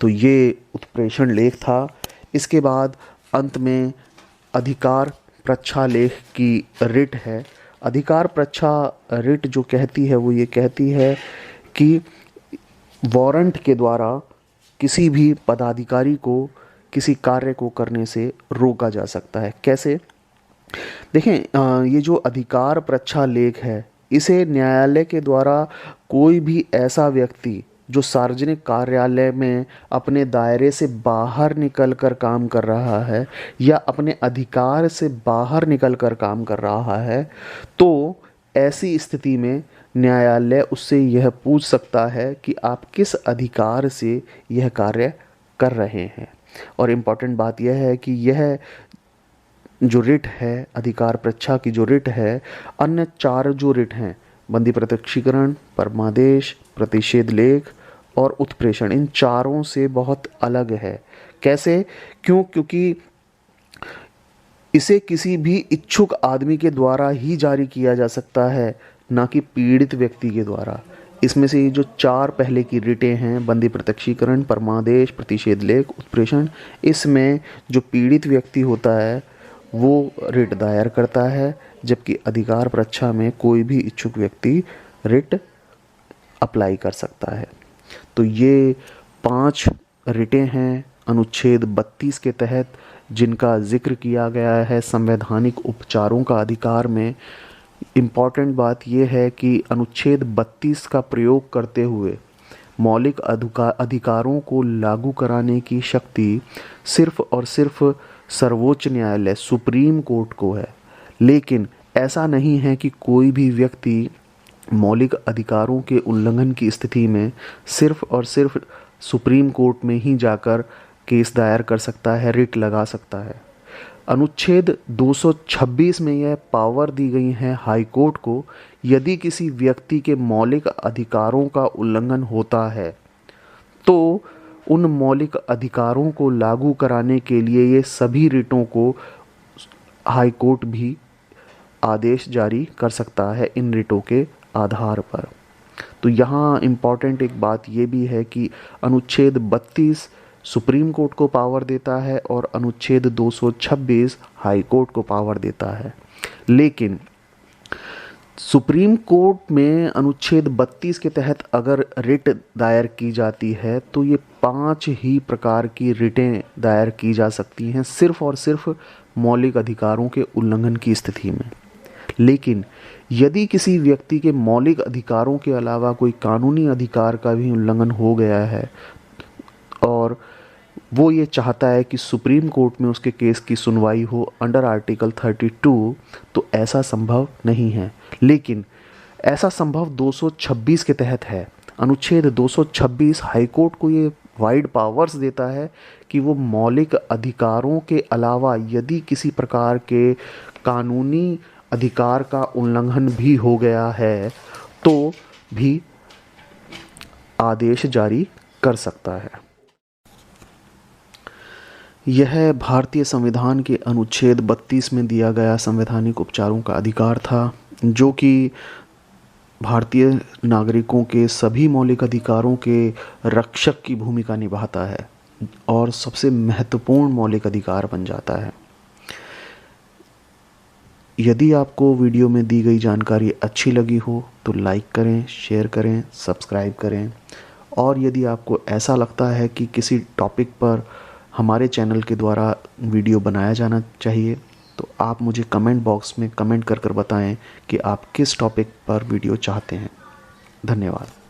Speaker 1: तो ये उत्प्रेषण लेख था। इसके बाद अंत में अधिकार प्रच्छा लेख की रिट है। अधिकार प्रच्छा रिट जो कहती है वो ये कहती है कि वारंट के द्वारा किसी भी पदाधिकारी को किसी कार्य को करने से रोका जा सकता है। कैसे? देखें, ये जो अधिकार प्रच्छा लेख है इसे न्यायालय के द्वारा कोई भी ऐसा व्यक्ति जो सार्वजनिक कार्यालय में अपने दायरे से बाहर निकलकर काम कर रहा है या अपने अधिकार से बाहर निकलकर काम कर रहा है, तो ऐसी स्थिति में न्यायालय उससे यह पूछ सकता है कि आप किस अधिकार से यह कार्य कर रहे हैं। और इम्पॉर्टेंट बात यह है कि यह जो रिट है, अधिकार प्रच्छा की जो रिट है, अन्य चार जो रिट हैं, बंदी प्रत्यक्षीकरण, परमादेश, प्रतिषेध लेख और उत्प्रेषण, इन चारों से बहुत अलग है। कैसे? क्योंकि इसे किसी भी इच्छुक आदमी के द्वारा ही जारी किया जा सकता है, ना कि पीड़ित व्यक्ति के द्वारा। इसमें से ये जो चार पहले की रिटें हैं, बंदी प्रत्यक्षीकरण, परमादेश, प्रतिषेध लेख, उत्प्रेषण, इसमें जो पीड़ित व्यक्ति होता है वो रिट दायर करता है, जबकि अधिकार प्रच्छा में कोई भी इच्छुक व्यक्ति रिट अप्लाई कर सकता है। तो ये 5 रिटें हैं अनुच्छेद 32 के तहत जिनका जिक्र किया गया है संवैधानिक उपचारों का अधिकार में। इम्पॉर्टेंट बात यह है कि अनुच्छेद 32 का प्रयोग करते हुए मौलिक अधिकारों को लागू कराने की शक्ति सिर्फ और सिर्फ सर्वोच्च न्यायालय सुप्रीम कोर्ट को है। लेकिन ऐसा नहीं है कि कोई भी व्यक्ति मौलिक अधिकारों के उल्लंघन की स्थिति में सिर्फ और सिर्फ सुप्रीम कोर्ट में ही जाकर केस दायर कर सकता है, रिट लगा सकता है। अनुच्छेद 226 में यह पावर दी गई है हाई कोर्ट को, यदि किसी व्यक्ति के मौलिक अधिकारों का उल्लंघन होता है तो उन मौलिक अधिकारों को लागू कराने के लिए ये सभी रिटों को हाई कोर्ट भी आदेश जारी कर सकता है इन रिटों के आधार पर। तो यहाँ इम्पॉर्टेंट एक बात ये भी है कि अनुच्छेद 32 सुप्रीम कोर्ट को पावर देता है और अनुच्छेद 226 हाई कोर्ट को पावर देता है। लेकिन सुप्रीम कोर्ट में अनुच्छेद 32 के तहत अगर रिट दायर की जाती है तो ये 5 ही प्रकार की रिटें दायर की जा सकती हैं, सिर्फ और सिर्फ मौलिक अधिकारों के उल्लंघन की स्थिति में। लेकिन यदि किसी व्यक्ति के मौलिक अधिकारों के अलावा कोई कानूनी अधिकार का भी उल्लंघन हो गया है और वो ये चाहता है कि सुप्रीम कोर्ट में उसके केस की सुनवाई हो अंडर आर्टिकल 32, तो ऐसा संभव नहीं है। लेकिन ऐसा संभव 226 के तहत है। अनुच्छेद 226 हाई कोर्ट को ये वाइड पावर्स देता है कि वो मौलिक अधिकारों के अलावा यदि किसी प्रकार के कानूनी अधिकार का उल्लंघन भी हो गया है तो भी आदेश जारी कर सकता है। यह भारतीय संविधान के अनुच्छेद 32 में दिया गया संवैधानिक उपचारों का अधिकार था, जो कि भारतीय नागरिकों के सभी मौलिक अधिकारों के रक्षक की भूमिका निभाता है और सबसे महत्वपूर्ण मौलिक अधिकार बन जाता है। यदि आपको वीडियो में दी गई जानकारी अच्छी लगी हो तो लाइक करें, शेयर करें, सब्सक्राइब करें। और यदि आपको ऐसा लगता है कि किसी टॉपिक पर हमारे चैनल के द्वारा वीडियो बनाया जाना चाहिए तो आप मुझे कमेंट बॉक्स में कमेंट कर बताएं कि आप किस टॉपिक पर वीडियो चाहते हैं। धन्यवाद।